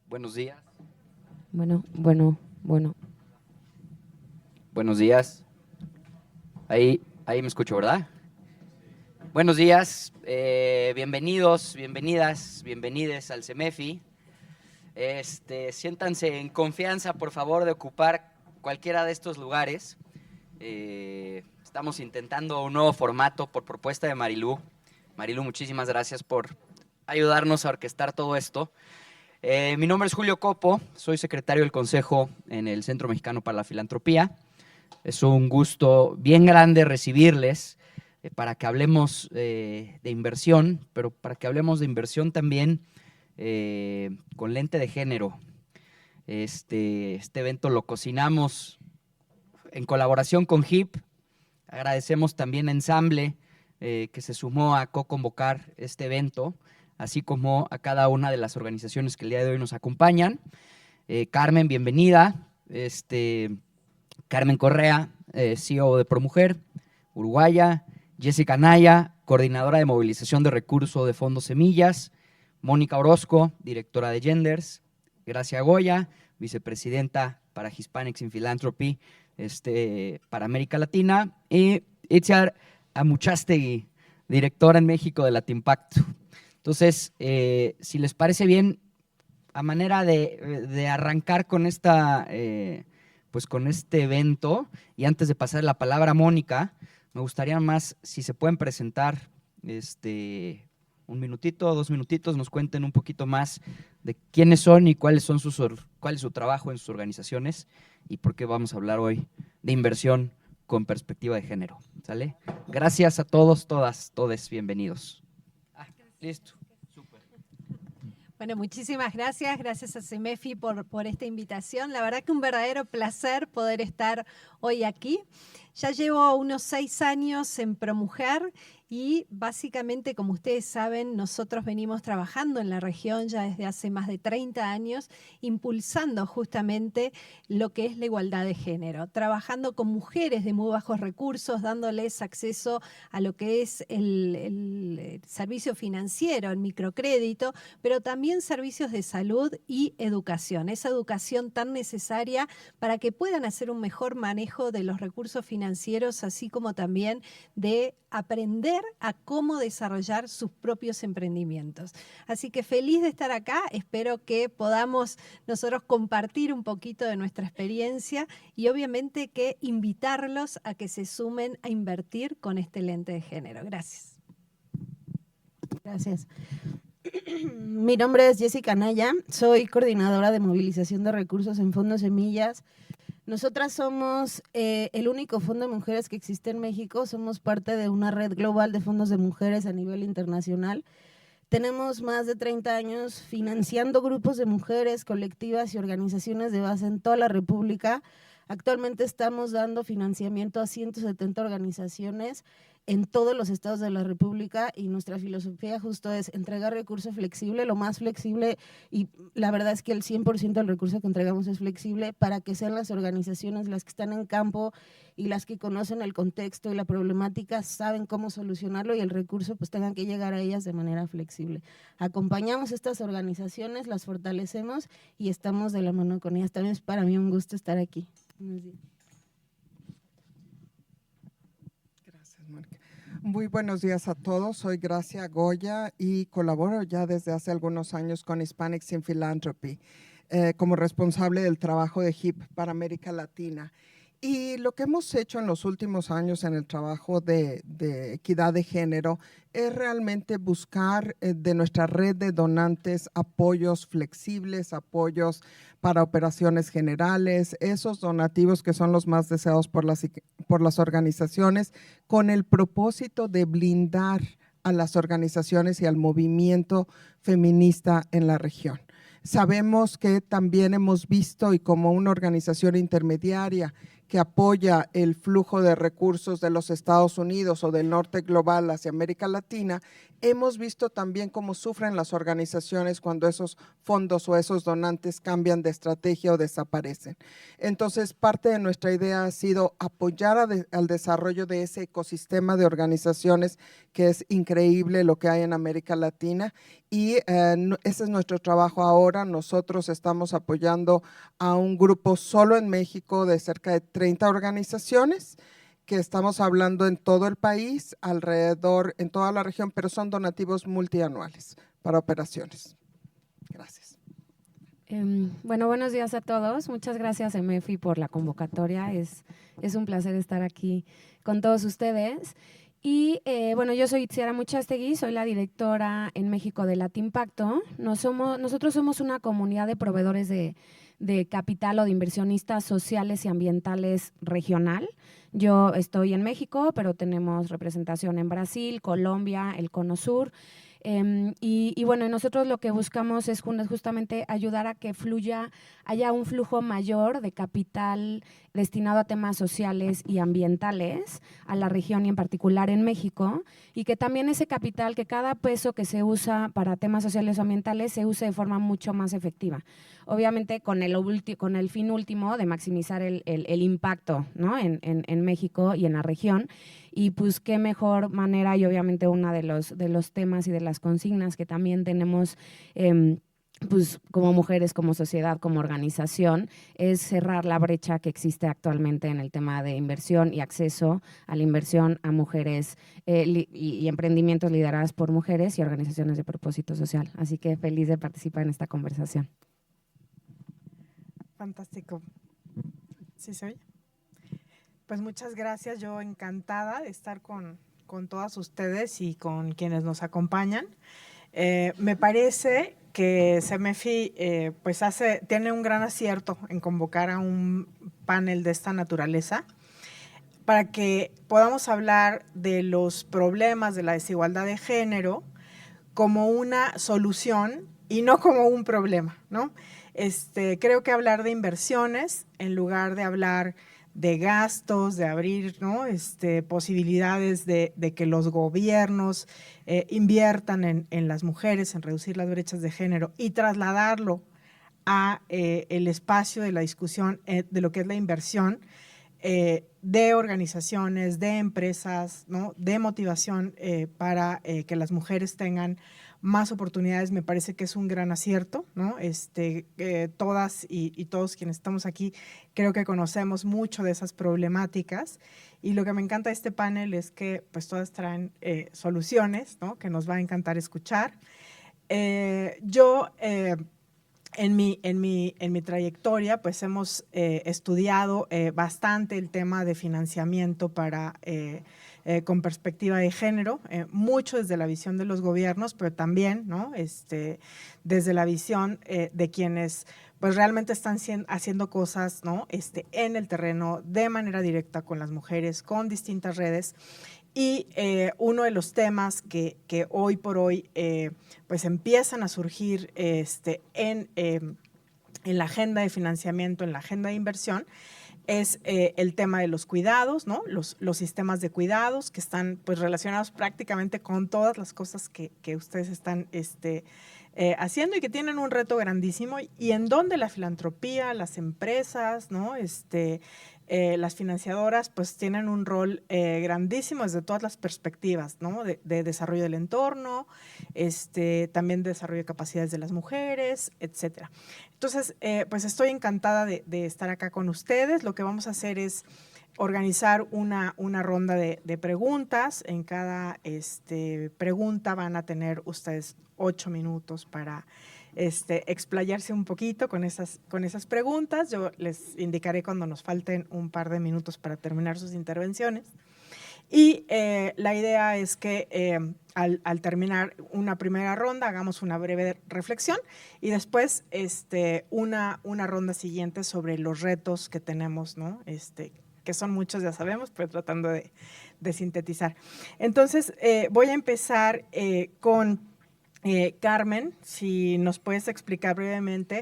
Buenos días. Bueno. Buenos días. Ahí me escucho, ¿verdad? Buenos días, bienvenidos, bienvenidas, bienvenides al CEMEFI. Siéntanse en confianza, por favor, de ocupar cualquiera de estos lugares. Estamos intentando un nuevo formato por propuesta de Marilú. Marilú, muchísimas gracias por ayudarnos a orquestar todo esto. Mi nombre es Julio Copo, soy secretario del Consejo en el Centro Mexicano para la Filantropía. Es un gusto bien grande recibirles para que hablemos de inversión, pero para que hablemos de inversión también con lente de género. Este evento lo cocinamos en colaboración con HIP. Agradecemos también a Ensamble que se sumó a co-convocar este evento, así como a cada una de las organizaciones que el día de hoy nos acompañan. Carmen, bienvenida. Carmen Correa, CEO de ProMujer, uruguaya. Jessica Naya, coordinadora de movilización de recursos de Fondo Semillas. Mónica Orozco, directora de Genders. Gracia Goya, vicepresidenta para Hispanics in Philanthropy para América Latina. Y Itziar Amuchastegui, directora en México de Latimpacto. Entonces, si les parece bien, a manera de arrancar con pues con este evento, y antes de pasar la palabra a Mónica, me gustaría más si se pueden presentar un minutito, 2 minutitos, nos cuenten un poquito más de quiénes son y cuál es su trabajo en sus organizaciones y por qué vamos a hablar hoy de inversión con perspectiva de género. ¿Sale? Gracias a todos, todas, todes, bienvenidos. Listo. Bueno, muchísimas gracias a CEMEFI por esta invitación. La verdad que un verdadero placer poder estar hoy aquí. Ya llevo unos 6 años en ProMujer y básicamente, como ustedes saben, nosotros venimos trabajando en la región ya desde hace más de 30 años, impulsando justamente lo que es la igualdad de género, trabajando con mujeres de muy bajos recursos, dándoles acceso a lo que es el servicio financiero, el microcrédito, pero también servicios de salud y educación, esa educación tan necesaria para que puedan hacer un mejor manejo de los recursos financieros, así como también de aprender a cómo desarrollar sus propios emprendimientos. Así que feliz de estar acá, espero que podamos nosotros compartir un poquito de nuestra experiencia y obviamente que invitarlos a que se sumen a invertir con este lente de género. Gracias. Gracias. Mi nombre es Jessica Naya, soy coordinadora de movilización de recursos en Fondo Semillas. Nosotras somos el único fondo de mujeres que existe en México, somos parte de una red global de fondos de mujeres a nivel internacional. Tenemos más de 30 años financiando grupos de mujeres, colectivas y organizaciones de base en toda la República. Actualmente estamos dando financiamiento a 170 organizaciones en todos los estados de la República y nuestra filosofía justo es entregar recurso flexible, lo más flexible, y la verdad es que el 100% del recurso que entregamos es flexible para que sean las organizaciones las que están en campo y las que conocen el contexto y la problemática, saben cómo solucionarlo y el recurso pues tengan que llegar a ellas de manera flexible. Acompañamos estas organizaciones, las fortalecemos y estamos de la mano con ellas. También es para mí un gusto estar aquí. Gracias, Mónica. Muy buenos días a todos. Soy Gracia Goya y colaboro ya desde hace algunos años con Hispanics in Philanthropy como responsable del trabajo de HIP para América Latina. Y lo que hemos hecho en los últimos años en el trabajo de equidad de género es realmente buscar de nuestra red de donantes apoyos flexibles, apoyos para operaciones generales, esos donativos que son los más deseados por las organizaciones, con el propósito de blindar a las organizaciones y al movimiento feminista en la región. Sabemos que también hemos visto, y como una organización intermediaria que apoya el flujo de recursos de los Estados Unidos o del norte global hacia América Latina, hemos visto también cómo sufren las organizaciones cuando esos fondos o esos donantes cambian de estrategia o desaparecen. Entonces, parte de nuestra idea ha sido apoyar al desarrollo de ese ecosistema de organizaciones que es increíble lo que hay en América Latina y ese es nuestro trabajo ahora. Nosotros estamos apoyando a un grupo solo en México de cerca de 30 organizaciones que estamos hablando en todo el país, alrededor, en toda la región, pero son donativos multianuales para operaciones. Gracias. Bueno, buenos días a todos. Muchas gracias, MEFI, por la convocatoria. Es un placer estar aquí con todos ustedes. Y bueno, yo soy Itziara Muchastegui, soy la directora en México de Latimpacto. Nosotros somos una comunidad de proveedores de capital o de inversionistas sociales y ambientales regional. Yo estoy en México, pero tenemos representación en Brasil, Colombia, el Cono Sur. Y bueno, nosotros lo que buscamos es justamente ayudar a que haya un flujo mayor de capital destinado a temas sociales y ambientales a la región y en particular en México, y que también ese capital, que cada peso que se usa para temas sociales o ambientales se use de forma mucho más efectiva. Obviamente con el fin último de maximizar el impacto, ¿no? en México y en la región. Y pues qué mejor manera, y obviamente uno de los temas y de las consignas que también tenemos pues como mujeres, como sociedad, como organización, es cerrar la brecha que existe actualmente en el tema de inversión y acceso a la inversión a mujeres y emprendimientos lideradas por mujeres y organizaciones de propósito social. Así que feliz de participar en esta conversación. Fantástico. ¿Sí se oye? Pues muchas gracias, yo encantada de estar con todas ustedes y con quienes nos acompañan. Me parece que CEMEFI pues tiene un gran acierto en convocar a un panel de esta naturaleza para que podamos hablar de los problemas de la desigualdad de género como una solución y no como un problema, ¿no? Creo que hablar de inversiones en lugar de hablar de gastos, de abrir, ¿no? Posibilidades de que los gobiernos inviertan en las mujeres, en reducir las brechas de género y trasladarlo a el espacio de la discusión de lo que es la inversión de organizaciones, de empresas, ¿no? De motivación para que las mujeres tengan más oportunidades, me parece que es un gran acierto, ¿no? Todas y todos quienes estamos aquí creo que conocemos mucho de esas problemáticas, y lo que me encanta de este panel es que pues todas traen soluciones, ¿no? Que nos va a encantar escuchar. En mi trayectoria, pues hemos estudiado bastante el tema de financiamiento con perspectiva de género, mucho desde la visión de los gobiernos, pero también, ¿no? Desde la visión de quienes pues realmente están haciendo cosas, ¿no? En el terreno de manera directa con las mujeres, con distintas redes. Y uno de los temas que hoy por hoy pues empiezan a surgir en la agenda de financiamiento, en la agenda de inversión, es el tema de los cuidados, ¿no? Los sistemas de cuidados que están pues relacionados prácticamente con todas las cosas que ustedes están haciendo y que tienen un reto grandísimo, y en donde la filantropía, las empresas, ¿no? Las financiadoras pues tienen un rol grandísimo desde todas las perspectivas, ¿no? De desarrollo del entorno, también de desarrollo de capacidades de las mujeres, etcétera. Entonces, pues estoy encantada de estar acá con ustedes. Lo que vamos a hacer es organizar una ronda de preguntas. En cada pregunta van a tener ustedes 8 minutos para explayarse un poquito con esas preguntas. Yo les indicaré cuando nos falten un par de minutos para terminar sus intervenciones. Y la idea es que al terminar una primera ronda hagamos una breve reflexión y después una ronda siguiente sobre los retos que tenemos, ¿no? Que son muchos, ya sabemos, pero tratando de sintetizar. Entonces, voy a empezar con Carmen, si nos puedes explicar brevemente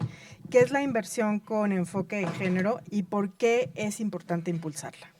qué es la inversión con enfoque de género y por qué es importante impulsarla.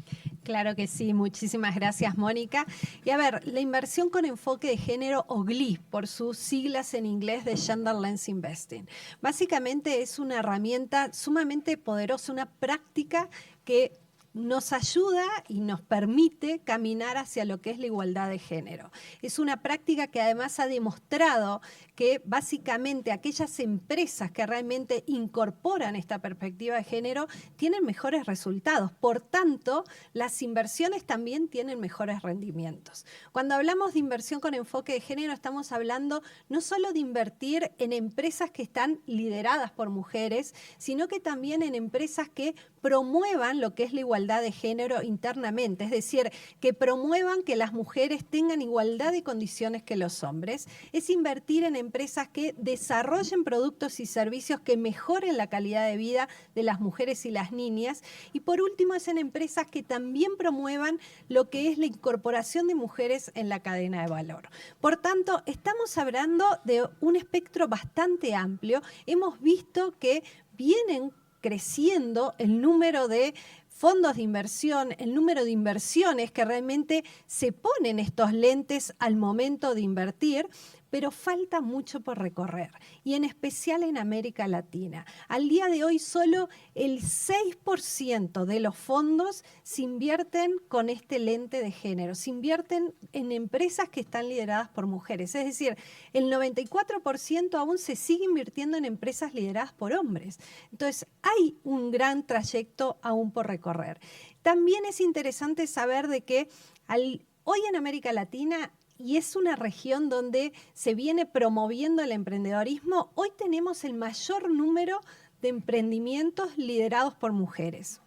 Claro que sí, muchísimas gracias, Mónica. Y a ver, la inversión con enfoque de género, o GLI, por sus siglas en inglés de Gender Lens Investing. Básicamente es una herramienta sumamente poderosa, una práctica que nos ayuda y nos permite caminar hacia lo que es la igualdad de género. Es una práctica que además ha demostrado que básicamente aquellas empresas que realmente incorporan esta perspectiva de género tienen mejores resultados. Por tanto, las inversiones también tienen mejores rendimientos. Cuando hablamos de inversión con enfoque de género, estamos hablando no solo de invertir en empresas que están lideradas por mujeres, sino que también en empresas que promuevan lo que es la igualdad de género internamente, es decir, que promuevan que las mujeres tengan igualdad de condiciones que los hombres. Es invertir en empresas que desarrollen productos y servicios que mejoren la calidad de vida de las mujeres y las niñas. Y por último, es en empresas que también promuevan lo que es la incorporación de mujeres en la cadena de valor. Por tanto, estamos hablando de un espectro bastante amplio. Hemos visto que vienen creciendo el número de fondos de inversión, el número de inversiones que realmente se ponen estos lentes al momento de invertir, pero falta mucho por recorrer, y en especial en América Latina. Al día de hoy, solo el 6% de los fondos se invierten con este lente de género, se invierten en empresas que están lideradas por mujeres. Es decir, el 94% aún se sigue invirtiendo en empresas lideradas por hombres. Entonces, hay un gran trayecto aún por recorrer. También es interesante saber de que hoy en América Latina, y es una región donde se viene promoviendo el emprendedorismo, hoy tenemos el mayor número de emprendimientos liderados por mujeres.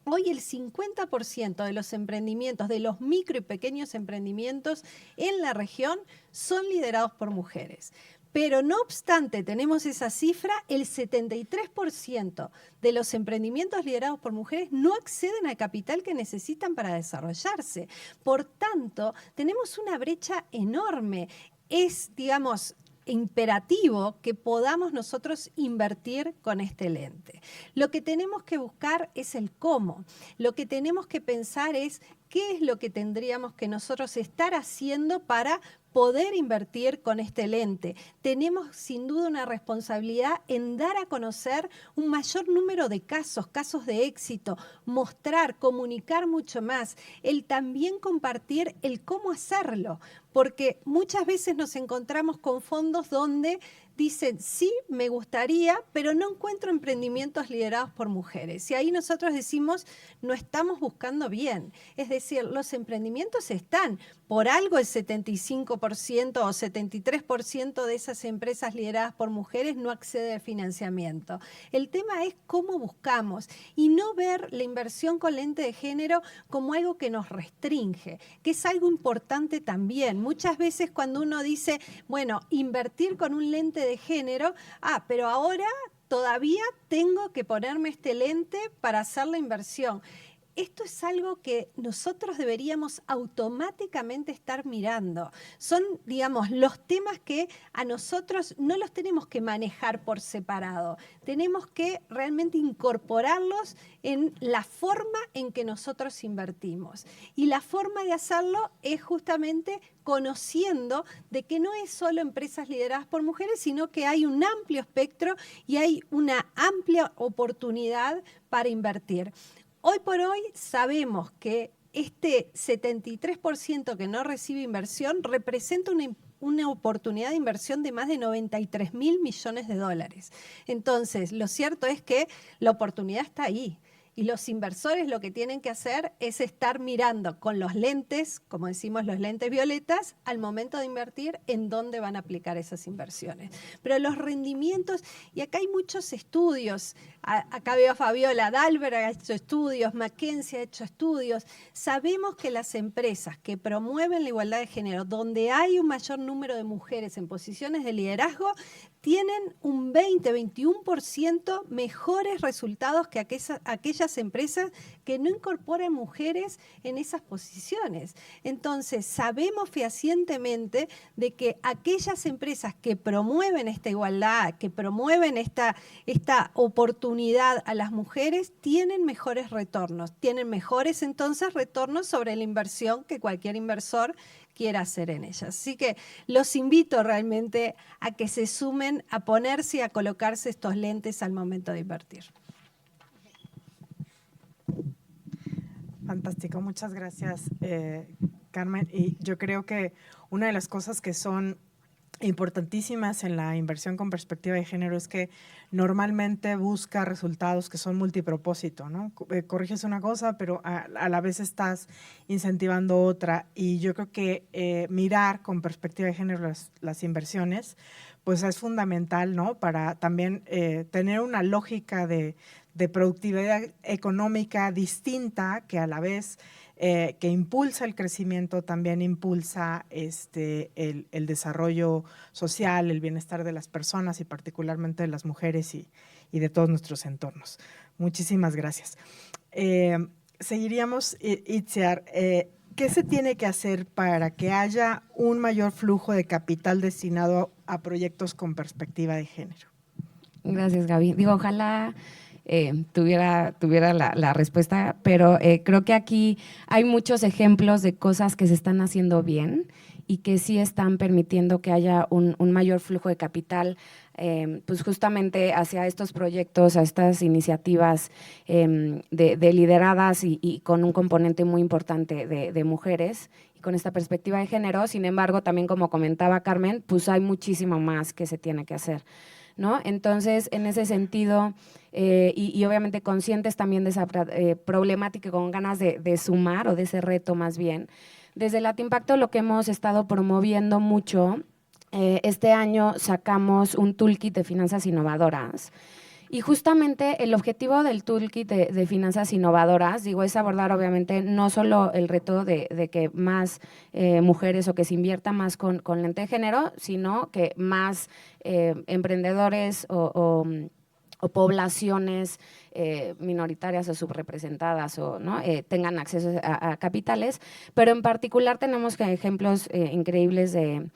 Hoy el 50% de los emprendimientos, de los micro y pequeños emprendimientos en la región son liderados por mujeres. Pero no obstante tenemos esa cifra, el 73% de los emprendimientos liderados por mujeres no acceden al capital que necesitan para desarrollarse. Por tanto, tenemos una brecha enorme. Es, digamos, imperativo que podamos nosotros invertir con este lente. Lo que tenemos que buscar es el cómo. Lo que tenemos que pensar es qué es lo que tendríamos que nosotros estar haciendo para poder invertir con este lente. Tenemos sin duda una responsabilidad en dar a conocer un mayor número de casos de éxito, mostrar, comunicar mucho más, el también compartir el cómo hacerlo, porque muchas veces nos encontramos con fondos donde dicen, sí, me gustaría, pero no encuentro emprendimientos liderados por mujeres. Y ahí nosotros decimos, no estamos buscando bien. Es decir, los emprendimientos están. Por algo el 75% o 73% de esas empresas lideradas por mujeres no accede al financiamiento. El tema es cómo buscamos y no ver la inversión con lente de género como algo que nos restringe, que es algo importante también. Muchas veces cuando uno dice, bueno, invertir con un lente de género, pero ahora todavía tengo que ponerme este lente para hacer la inversión. Esto es algo que nosotros deberíamos automáticamente estar mirando. Son, digamos, los temas que a nosotros no los tenemos que manejar por separado. Tenemos que realmente incorporarlos en la forma en que nosotros invertimos. Y la forma de hacerlo es justamente conociendo de que no es solo empresas lideradas por mujeres, sino que hay un amplio espectro y hay una amplia oportunidad para invertir. Hoy por hoy sabemos que este 73% que no recibe inversión representa una oportunidad de inversión de más de 93.000 millones de dólares. Entonces, lo cierto es que la oportunidad está ahí. Y los inversores lo que tienen que hacer es estar mirando con los lentes, como decimos los lentes violetas, al momento de invertir en dónde van a aplicar esas inversiones. Pero los rendimientos, y acá hay muchos estudios, acá veo a Fabiola Dalberg ha hecho estudios, McKinsey ha hecho estudios, sabemos que las empresas que promueven la igualdad de género, donde hay un mayor número de mujeres en posiciones de liderazgo, tienen un 20-21% mejores resultados que aquellas muchas empresas que no incorporan mujeres en esas posiciones. Entonces, sabemos fehacientemente de que aquellas empresas que promueven esta igualdad, que promueven esta oportunidad a las mujeres, tienen mejores retornos, tienen mejores entonces retornos sobre la inversión que cualquier inversor quiera hacer en ellas. Así que los invito realmente a que se sumen a ponerse y a colocarse estos lentes al momento de invertir. Fantástico, muchas gracias, Carmen. Y yo creo que una de las cosas que son importantísimas en la inversión con perspectiva de género es que normalmente busca resultados que son multipropósito, ¿no? Corriges una cosa, pero a la vez estás incentivando otra. Y yo creo que mirar con perspectiva de género las inversiones, pues es fundamental, ¿no? Para también tener una lógica de productividad económica distinta que a la vez que impulsa el crecimiento, también impulsa el desarrollo social, el bienestar de las personas y particularmente de las mujeres y de todos nuestros entornos. Muchísimas gracias. Seguiríamos, Itziar, ¿qué se tiene que hacer para que haya un mayor flujo de capital destinado a proyectos con perspectiva de género? Gracias, Gaby. Digo, ojalá tuviera la respuesta, pero creo que aquí hay muchos ejemplos de cosas que se están haciendo bien y que sí están permitiendo que haya un mayor flujo de capital, pues justamente hacia estos proyectos, a estas iniciativas de lideradas y con un componente muy importante de mujeres y con esta perspectiva de género. Sin embargo, también como comentaba Carmen, pues hay muchísimo más que se tiene que hacer, ¿no? Entonces, en ese sentido, y obviamente conscientes también de esa problemática, con ganas de sumar o de ese reto más bien, desde Latimpacto lo que hemos estado promoviendo mucho, este año sacamos un toolkit de finanzas innovadoras. Y justamente el objetivo del toolkit de finanzas innovadoras, digo, es abordar obviamente no solo el reto de que más mujeres o que se invierta más con lente de género, sino que más emprendedores o poblaciones minoritarias o subrepresentadas o ¿no? Tengan acceso a capitales, pero en particular tenemos ejemplos increíbles de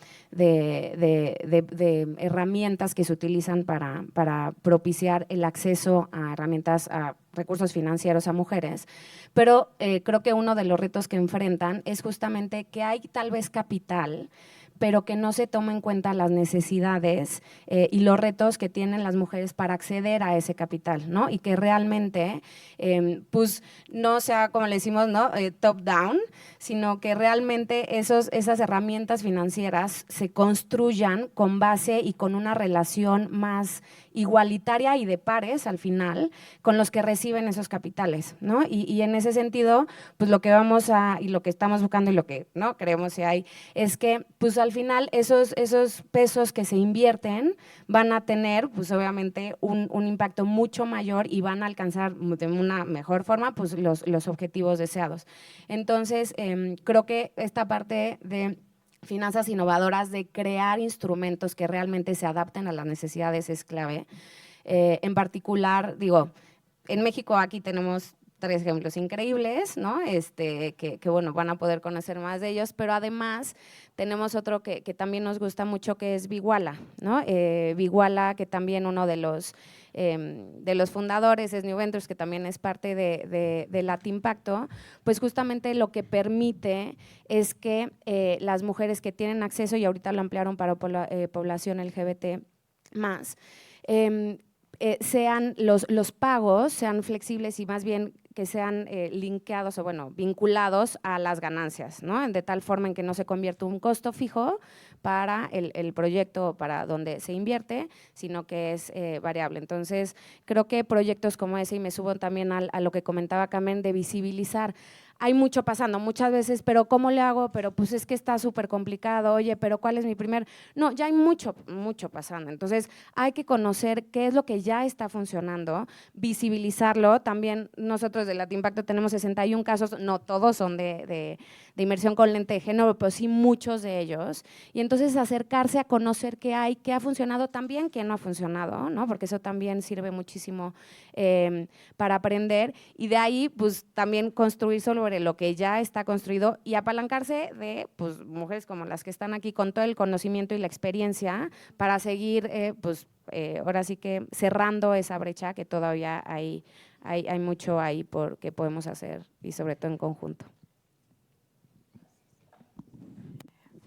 herramientas que se utilizan para propiciar el acceso a herramientas, a recursos financieros a mujeres, pero creo que uno de los retos que enfrentan es justamente que hay tal vez capital, pero que no se toma en cuenta las necesidades y los retos que tienen las mujeres para acceder a ese capital, ¿no? Y que realmente, pues, no sea, como le decimos, ¿no? Top down, sino que realmente esas herramientas financieras se construyan con base y con una relación más igualitaria y de pares al final con los que reciben esos capitales, ¿no? Y en ese sentido, pues lo que vamos a, y lo que estamos buscando y lo que no creemos que hay, es que pues al final esos pesos que se invierten van a tener pues obviamente un impacto mucho mayor y van a alcanzar de una mejor forma pues los objetivos deseados. Entonces, creo que esta parte de finanzas innovadoras, de crear instrumentos que realmente se adapten a las necesidades es clave. En particular, digo, en México aquí tenemos 3 ejemplos increíbles, ¿no? Que bueno, van a poder conocer más de ellos, pero además tenemos otro que también nos gusta mucho, que es Viguala, ¿no? Viguala, que también uno de los fundadores es New Ventures, que también es parte de Latimpacto, pues justamente lo que permite es que las mujeres que tienen acceso, y ahorita lo ampliaron para población LGBT más, sean los pagos sean flexibles y más bien que sean linkeados o bueno, vinculados a las ganancias, ¿no? De tal forma en que no se convierta un costo fijo para el proyecto para donde se invierte, sino que es variable. Entonces, creo que proyectos como ese, y me subo también a lo que comentaba Carmen, de visibilizar hay mucho pasando, muchas veces, pero ¿cómo le hago? Pero pues es que está súper complicado, oye, pero ¿cuál es mi primer? No, ya hay mucho pasando, entonces hay que conocer qué es lo que ya está funcionando, visibilizarlo. También nosotros de Latimpacto tenemos 61 casos, no todos son de inmersión con lente de género, pero sí muchos de ellos, y entonces acercarse a conocer qué hay, qué ha funcionado también, qué no ha funcionado, ¿no? Porque eso también sirve muchísimo para aprender, y de ahí pues también construir sobre lo que ya está construido y apalancarse de pues mujeres como las que están aquí con todo el conocimiento y la experiencia para seguir ahora sí que cerrando esa brecha que todavía hay mucho ahí que podemos hacer, y sobre todo en conjunto.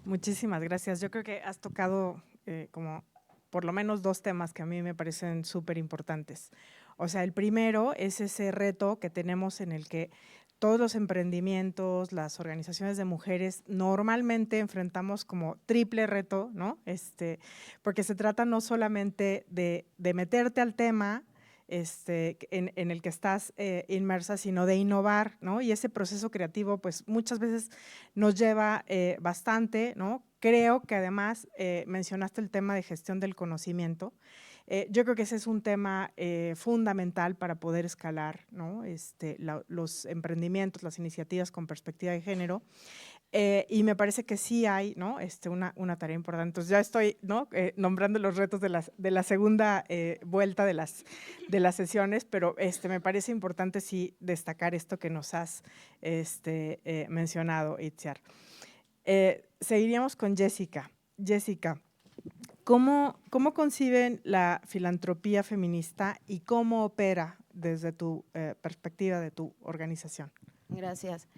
Muchísimas gracias. Yo creo que has tocado como por lo menos 2 temas que a mí me parecen súper importantes. O sea, el primero es ese reto que tenemos en el que todos los emprendimientos, las organizaciones de mujeres normalmente enfrentamos como triple reto, ¿no? Porque se trata no solamente de meterte al tema en el que estás inmersa, sino de innovar, ¿no? Y ese proceso creativo, pues muchas veces nos lleva bastante, ¿no? Creo que además mencionaste el tema de gestión del conocimiento. Yo creo que ese es un tema fundamental para poder escalar, ¿no? Los emprendimientos, las iniciativas con perspectiva de género. Y me parece que sí hay, ¿no? una tarea importante. Entonces ya estoy, ¿no? Nombrando los retos de la segunda vuelta de las sesiones, pero me parece importante sí destacar esto que nos has mencionado, Itziar. Seguiríamos con Jessica. Jessica, ¿cómo conciben la filantropía feminista y cómo opera desde tu perspectiva de tu organización? Gracias.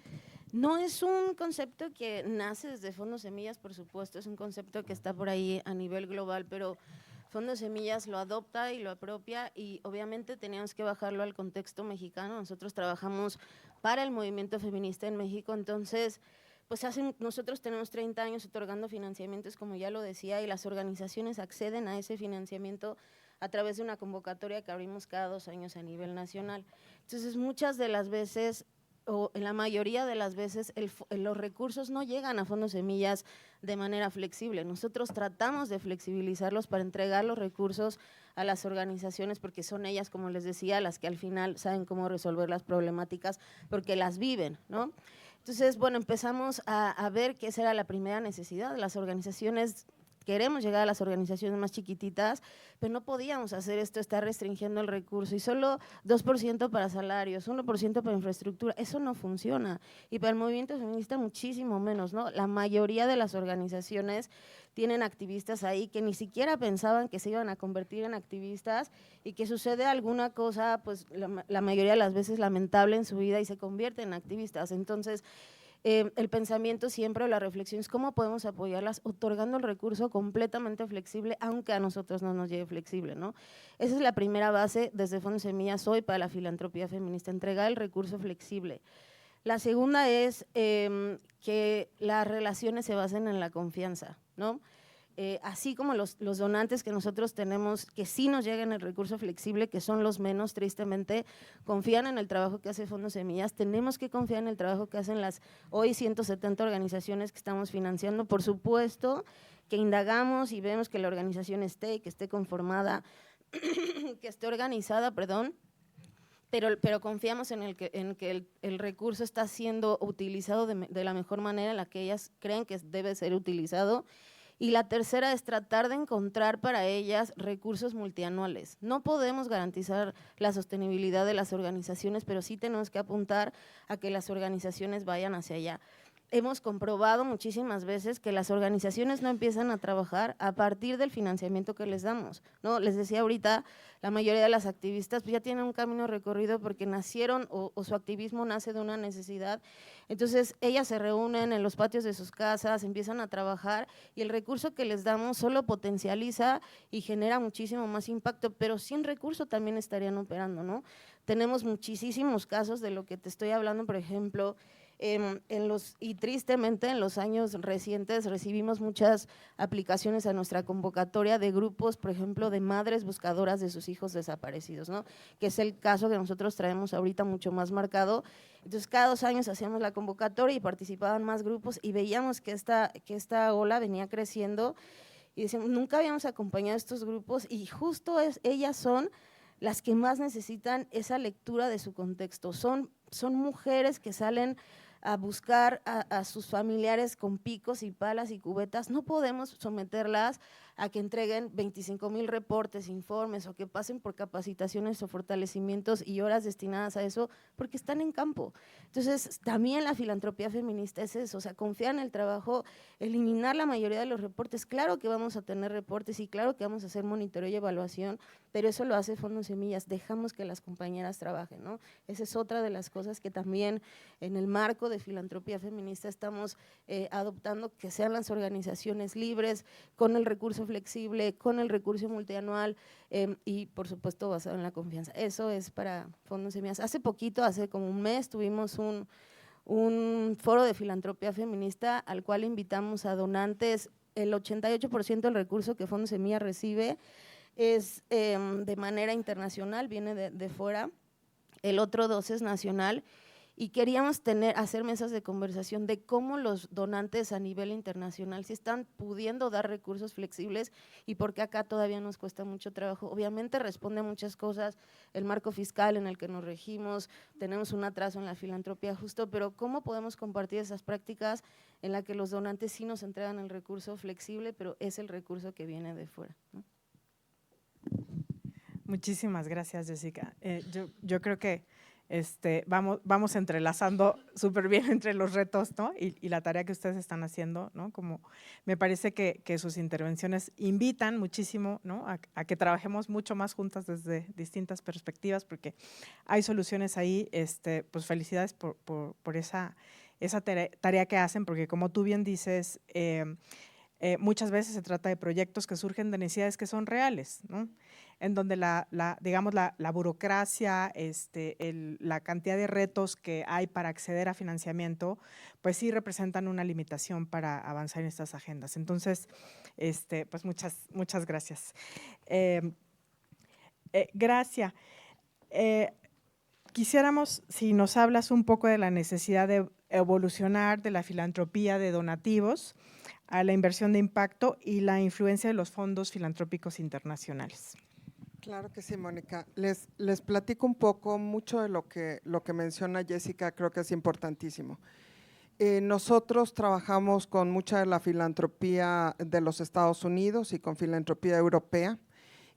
No es un concepto que nace desde Fondos Semillas, por supuesto, es un concepto que está por ahí a nivel global, pero Fondos Semillas lo adopta y lo apropia, y obviamente teníamos que bajarlo al contexto mexicano. Nosotros trabajamos para el movimiento feminista en México, entonces pues nosotros tenemos 30 años otorgando financiamientos, como ya lo decía, y las organizaciones acceden a ese financiamiento a través de una convocatoria que abrimos cada 2 años a nivel nacional. Entonces, muchas de las veces, o en la mayoría de las veces, los recursos no llegan a Fondos Semillas de manera flexible. Nosotros tratamos de flexibilizarlos para entregar los recursos a las organizaciones, porque son ellas, como les decía, las que al final saben cómo resolver las problemáticas, porque las viven, ¿no? Entonces, bueno, empezamos a ver que esa era la primera necesidad. Las organizaciones, queremos llegar a las organizaciones más chiquititas, pero no podíamos hacer esto, estar restringiendo el recurso, y solo 2% para salarios, 1% para infraestructura, eso no funciona. Y para el movimiento feminista muchísimo menos, ¿no? La mayoría de las organizaciones tienen activistas ahí que ni siquiera pensaban que se iban a convertir en activistas, y que sucede alguna cosa, pues la mayoría de las veces lamentable en su vida, y se convierten en activistas. Entonces, el pensamiento siempre, la reflexión es cómo podemos apoyarlas otorgando el recurso completamente flexible, aunque a nosotros no nos llegue flexible, ¿no? Esa es la primera base desde Fondos Semillas hoy para la filantropía feminista, entregar el recurso flexible. La segunda es que las relaciones se basen en la confianza, ¿no? Así como los donantes que nosotros tenemos, que sí nos lleguen el recurso flexible, que son los menos, tristemente, confían en el trabajo que hace Fondos Semillas, tenemos que confiar en el trabajo que hacen las hoy 170 organizaciones que estamos financiando. Por supuesto que indagamos y vemos que la organización que esté conformada, que esté organizada, perdón, pero confiamos en que el recurso está siendo utilizado de la mejor manera en la que ellas creen que debe ser utilizado. Y la tercera es tratar de encontrar para ellas recursos multianuales. No podemos garantizar la sostenibilidad de las organizaciones, pero sí tenemos que apuntar a que las organizaciones vayan hacia allá. Hemos comprobado muchísimas veces que las organizaciones no empiezan a trabajar a partir del financiamiento que les damos, ¿no? Les decía ahorita, la mayoría de las activistas pues ya tienen un camino recorrido porque nacieron o su activismo nace de una necesidad. Entonces, ellas se reúnen en los patios de sus casas, empiezan a trabajar, y el recurso que les damos solo potencializa y genera muchísimo más impacto, pero sin recurso también estarían operando, ¿no? Tenemos muchísimos casos de lo que te estoy hablando, por ejemplo, Y tristemente en los años recientes recibimos muchas aplicaciones a nuestra convocatoria de grupos, por ejemplo, de madres buscadoras de sus hijos desaparecidos, ¿no? Que es el caso que nosotros traemos ahorita mucho más marcado. Entonces, cada 2 años hacíamos la convocatoria y participaban más grupos y veíamos que esta ola venía creciendo y decíamos, nunca habíamos acompañado a estos grupos y justo ellas son las que más necesitan esa lectura de su contexto. Son mujeres que salen a buscar a sus familiares con picos y palas y cubetas. No podemos someterlas a que entreguen 25,000 reportes, informes o que pasen por capacitaciones o fortalecimientos y horas destinadas a eso porque están en campo. Entonces, también la filantropía feminista es eso, o sea, confiar en el trabajo, eliminar la mayoría de los reportes. Claro que vamos a tener reportes y claro que vamos a hacer monitoreo y evaluación, pero eso lo hace Fondo Semillas, dejamos que las compañeras trabajen, ¿no? Esa es otra de las cosas que también en el marco de filantropía feminista estamos adoptando, que sean las organizaciones libres, con el recurso flexible, con el recurso multianual y por supuesto basado en la confianza. Eso es para Fondo Semillas. Hace poquito, hace como un mes, tuvimos un foro de filantropía feminista al cual invitamos a donantes. El 88% del recurso que Fondo Semillas recibe es de manera internacional, viene de fuera, el otro 2% es nacional. Y queríamos hacer mesas de conversación de cómo los donantes a nivel internacional si están pudiendo dar recursos flexibles y por qué acá todavía nos cuesta mucho trabajo. Obviamente responde a muchas cosas, el marco fiscal en el que nos regimos, tenemos un atraso en la filantropía justo, pero cómo podemos compartir esas prácticas en las que los donantes sí nos entregan el recurso flexible, pero es el recurso que viene de fuera, ¿no? Muchísimas gracias, Jessica. Yo creo que vamos entrelazando súper bien entre los retos, ¿no? y la tarea que ustedes están haciendo, ¿no? Como me parece que sus intervenciones invitan muchísimo, ¿no? a que trabajemos mucho más juntas desde distintas perspectivas, porque hay soluciones ahí. Pues felicidades por esa tarea que hacen, porque como tú bien dices, muchas veces se trata de proyectos que surgen de necesidades que son reales, ¿no? En donde digamos la burocracia, la cantidad de retos que hay para acceder a financiamiento, pues sí representan una limitación para avanzar en estas agendas. Entonces, pues muchas gracias. Gracias. Quisiéramos, si nos hablas un poco de la necesidad de evolucionar de la filantropía de donativos a la inversión de impacto y la influencia de los fondos filantrópicos internacionales. Claro que sí, Mónica. Les platico un poco, mucho de lo que menciona Jessica, creo que es importantísimo. Nosotros trabajamos con mucha de la filantropía de los Estados Unidos y con filantropía europea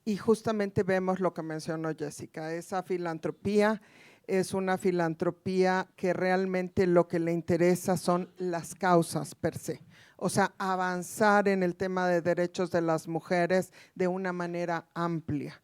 y justamente vemos lo que mencionó Jessica. Esa filantropía es una filantropía que realmente lo que le interesa son las causas per se. O sea, avanzar en el tema de derechos de las mujeres de una manera amplia.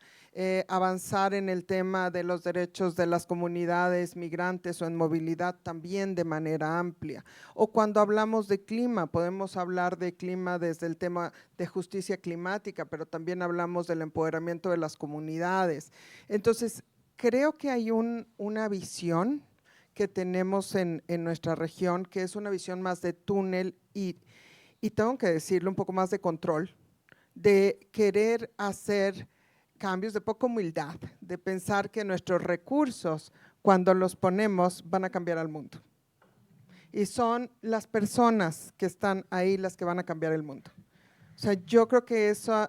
Avanzar en el tema de los derechos de las comunidades migrantes o en movilidad también de manera amplia. O cuando hablamos de clima, podemos hablar de clima desde el tema de justicia climática, pero también hablamos del empoderamiento de las comunidades. Entonces, creo que hay una visión que tenemos en nuestra región, que es una visión más de túnel y tengo que decirlo, un poco más de control, de querer hacer cambios, de poca humildad, de pensar que nuestros recursos, cuando los ponemos, van a cambiar al mundo. Y son las personas que están ahí las que van a cambiar el mundo. O sea, yo creo que ese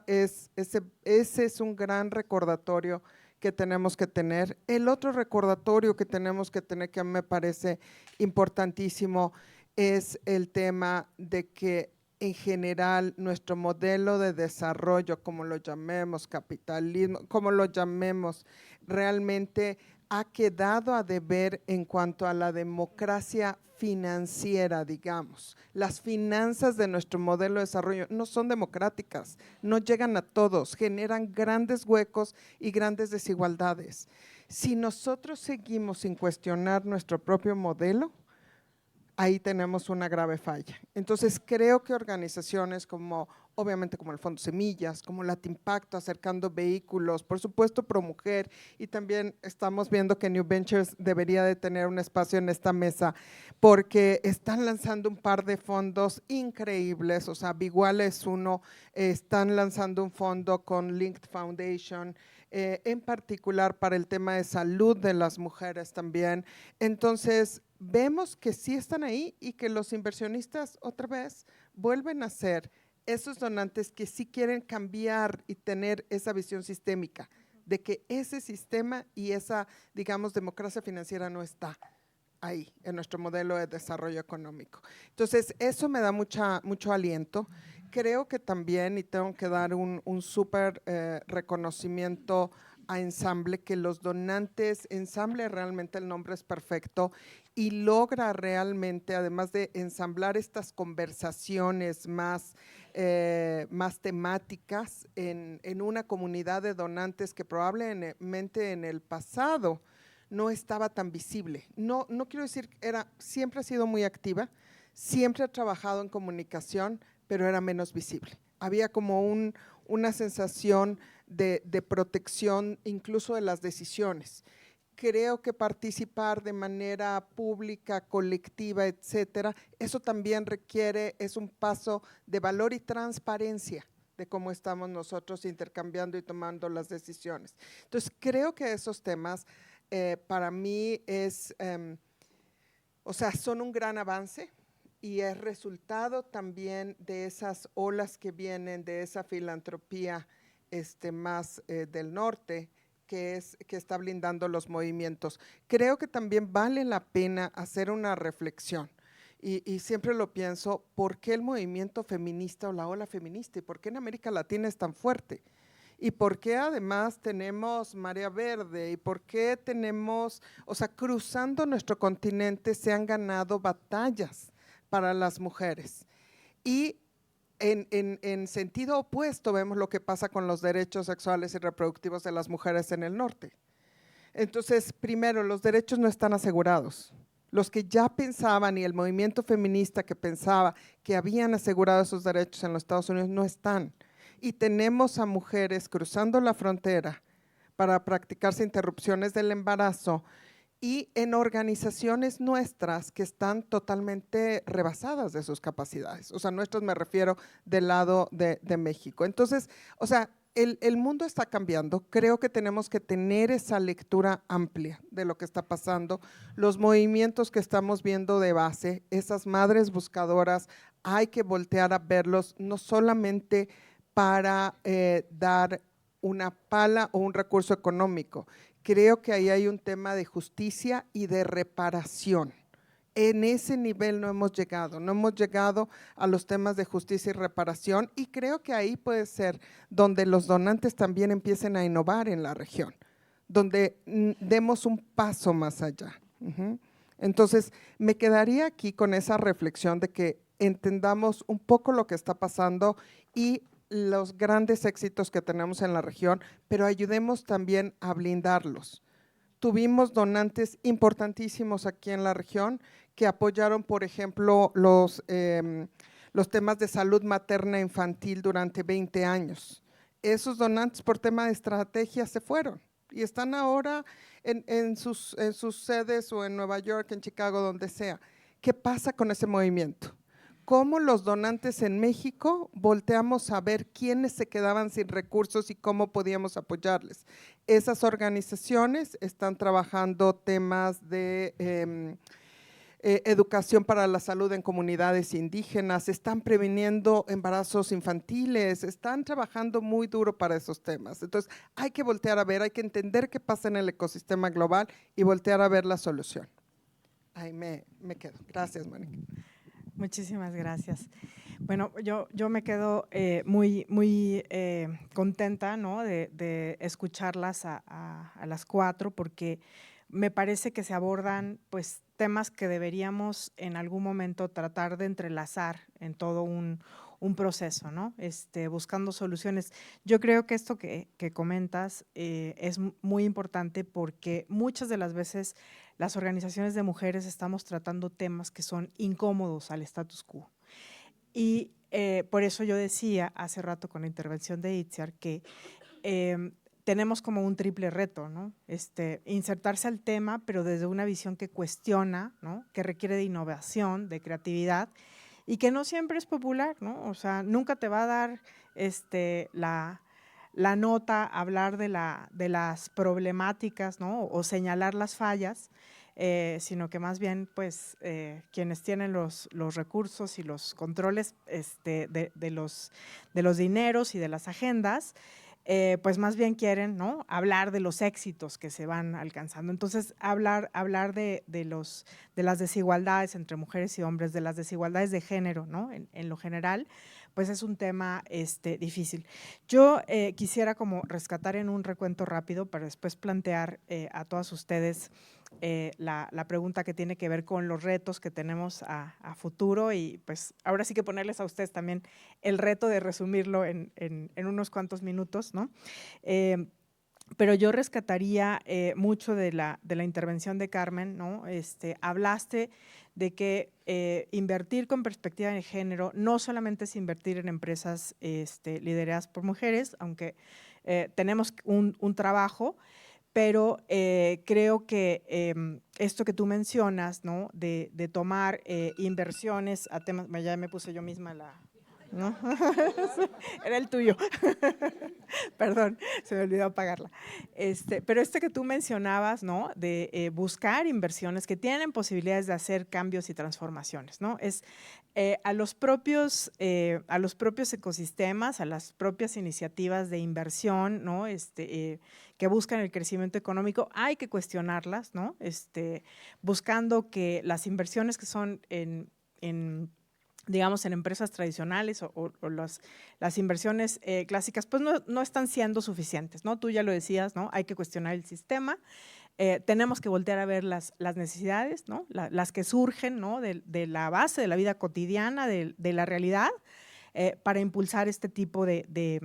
es un gran recordatorio que tenemos que tener. El otro recordatorio que tenemos que tener, que a mí me parece importantísimo, es el tema de que en general nuestro modelo de desarrollo, como lo llamemos, capitalismo, como lo llamemos, realmente ha quedado a deber en cuanto a la democracia financiera, digamos. Las finanzas de nuestro modelo de desarrollo no son democráticas, no llegan a todos, generan grandes huecos y grandes desigualdades. Si nosotros seguimos sin cuestionar nuestro propio modelo, ahí tenemos una grave falla. Entonces, creo que organizaciones como, obviamente como el Fondo Semillas, como Latimpacto, acercando vehículos, por supuesto ProMujer, y también estamos viendo que New Ventures debería de tener un espacio en esta mesa, porque están lanzando un par de fondos increíbles, o sea, Biguala es uno, están lanzando un fondo con Linked Foundation, en particular para el tema de salud de las mujeres también. Entonces, vemos que sí están ahí y que los inversionistas otra vez vuelven a ser esos donantes que sí quieren cambiar y tener esa visión sistémica de que ese sistema y esa, digamos, democracia financiera no está ahí en nuestro modelo de desarrollo económico. Entonces, eso me da mucho aliento. Creo que también, y tengo que dar un súper reconocimiento a Ensamble, que los donantes, Ensamble realmente el nombre es perfecto y logra realmente, además de ensamblar estas conversaciones más temáticas en una comunidad de donantes que probablemente en el pasado no estaba tan visible. No quiero decir, siempre ha sido muy activa, siempre ha trabajado en comunicación, pero era menos visible. Había como una sensación de protección incluso de las decisiones. Creo que participar de manera pública, colectiva, etcétera, eso también es un paso de valor y transparencia de cómo estamos nosotros intercambiando y tomando las decisiones. Entonces, creo que esos temas para mí son un gran avance y es resultado también de esas olas que vienen de esa filantropía más del norte, que está blindando los movimientos. Creo que también vale la pena hacer una reflexión. Y siempre lo pienso, ¿por qué el movimiento feminista o la ola feminista? ¿Y por qué en América Latina es tan fuerte? ¿Y por qué además tenemos Marea Verde? ¿Y por qué tenemos, cruzando nuestro continente se han ganado batallas para las mujeres? Y en sentido opuesto vemos lo que pasa con los derechos sexuales y reproductivos de las mujeres en el norte. Entonces, primero, los derechos no están asegurados. Los que ya pensaban y el movimiento feminista que pensaba que habían asegurado esos derechos en los Estados Unidos no están. Y tenemos a mujeres cruzando la frontera para practicarse interrupciones del embarazo y en organizaciones nuestras que están totalmente rebasadas de sus capacidades. Nuestras me refiero del lado de México. Entonces, el mundo está cambiando. Creo que tenemos que tener esa lectura amplia de lo que está pasando. Los movimientos que estamos viendo de base, esas madres buscadoras, hay que voltear a verlos, no solamente para dar una pala o un recurso económico. Creo que ahí hay un tema de justicia y de reparación. En ese nivel no hemos llegado a los temas de justicia y reparación y creo que ahí puede ser donde los donantes también empiecen a innovar en la región, donde demos un paso más allá. Entonces, me quedaría aquí con esa reflexión de que entendamos un poco lo que está pasando y los grandes éxitos que tenemos en la región, pero ayudemos también a blindarlos. Tuvimos donantes importantísimos aquí en la región que apoyaron, por ejemplo, los temas de salud materna infantil durante 20 años. Esos donantes por tema de estrategia se fueron y están ahora en sus sedes o en Nueva York, en Chicago, donde sea. ¿Qué pasa con ese movimiento? Cómo los donantes en México volteamos a ver quiénes se quedaban sin recursos y cómo podíamos apoyarles. Esas organizaciones están trabajando temas de educación para la salud en comunidades indígenas, están previniendo embarazos infantiles, están trabajando muy duro para esos temas. Entonces, hay que voltear a ver, hay que entender qué pasa en el ecosistema global y voltear a ver la solución. Ahí me quedo. Gracias, Mónica. Muchísimas gracias. Bueno, yo me quedo muy contenta, ¿no? de escucharlas a las cuatro, porque me parece que se abordan pues temas que deberíamos en algún momento tratar de entrelazar en todo un un proceso, ¿no? Buscando soluciones. Yo creo que esto que comentas es muy importante porque muchas de las veces las organizaciones de mujeres estamos tratando temas que son incómodos al status quo. Y por eso yo decía hace rato con la intervención de Itziar que tenemos como un triple reto, ¿no? Insertarse al tema, pero desde una visión que cuestiona, ¿no? Que requiere de innovación, de creatividad y que no siempre es popular, ¿no? O sea, nunca te va a dar la nota hablar de las problemáticas, ¿no? O señalar las fallas, sino que más bien, pues, quienes tienen los recursos y los controles de los dineros y de las agendas, pues más bien quieren, ¿no? Hablar de los éxitos que se van alcanzando. Entonces, hablar de las desigualdades entre mujeres y hombres, de las desigualdades de género, ¿no? En lo general, pues es un tema difícil. Yo quisiera como rescatar en un recuento rápido para después plantear a todas ustedes la pregunta que tiene que ver con los retos que tenemos a futuro y pues ahora sí que ponerles a ustedes también el reto de resumirlo en unos cuantos minutos, ¿no? Pero yo rescataría mucho de la intervención de Carmen, ¿no? Hablaste de que invertir con perspectiva de género no solamente es invertir en empresas lideradas por mujeres, aunque tenemos un trabajo, pero creo que esto que tú mencionas, ¿no? De tomar inversiones a temas, ya me puse yo misma ¿no? Era el tuyo. Perdón, se me olvidó apagarla. Pero que tú mencionabas, ¿no? De buscar inversiones que tienen posibilidades de hacer cambios y transformaciones, ¿no? Es a los propios ecosistemas, a las propias iniciativas de inversión, ¿no? Que buscan el crecimiento económico, hay que cuestionarlas, ¿no? Buscando que las inversiones que son digamos, en empresas tradicionales o las inversiones clásicas, pues no están siendo suficientes, ¿no? Tú ya lo decías, ¿no? Hay que cuestionar el sistema, tenemos que voltear a ver las necesidades, ¿no? Las que surgen, ¿no? De la base de la vida cotidiana, de la realidad, para impulsar este tipo de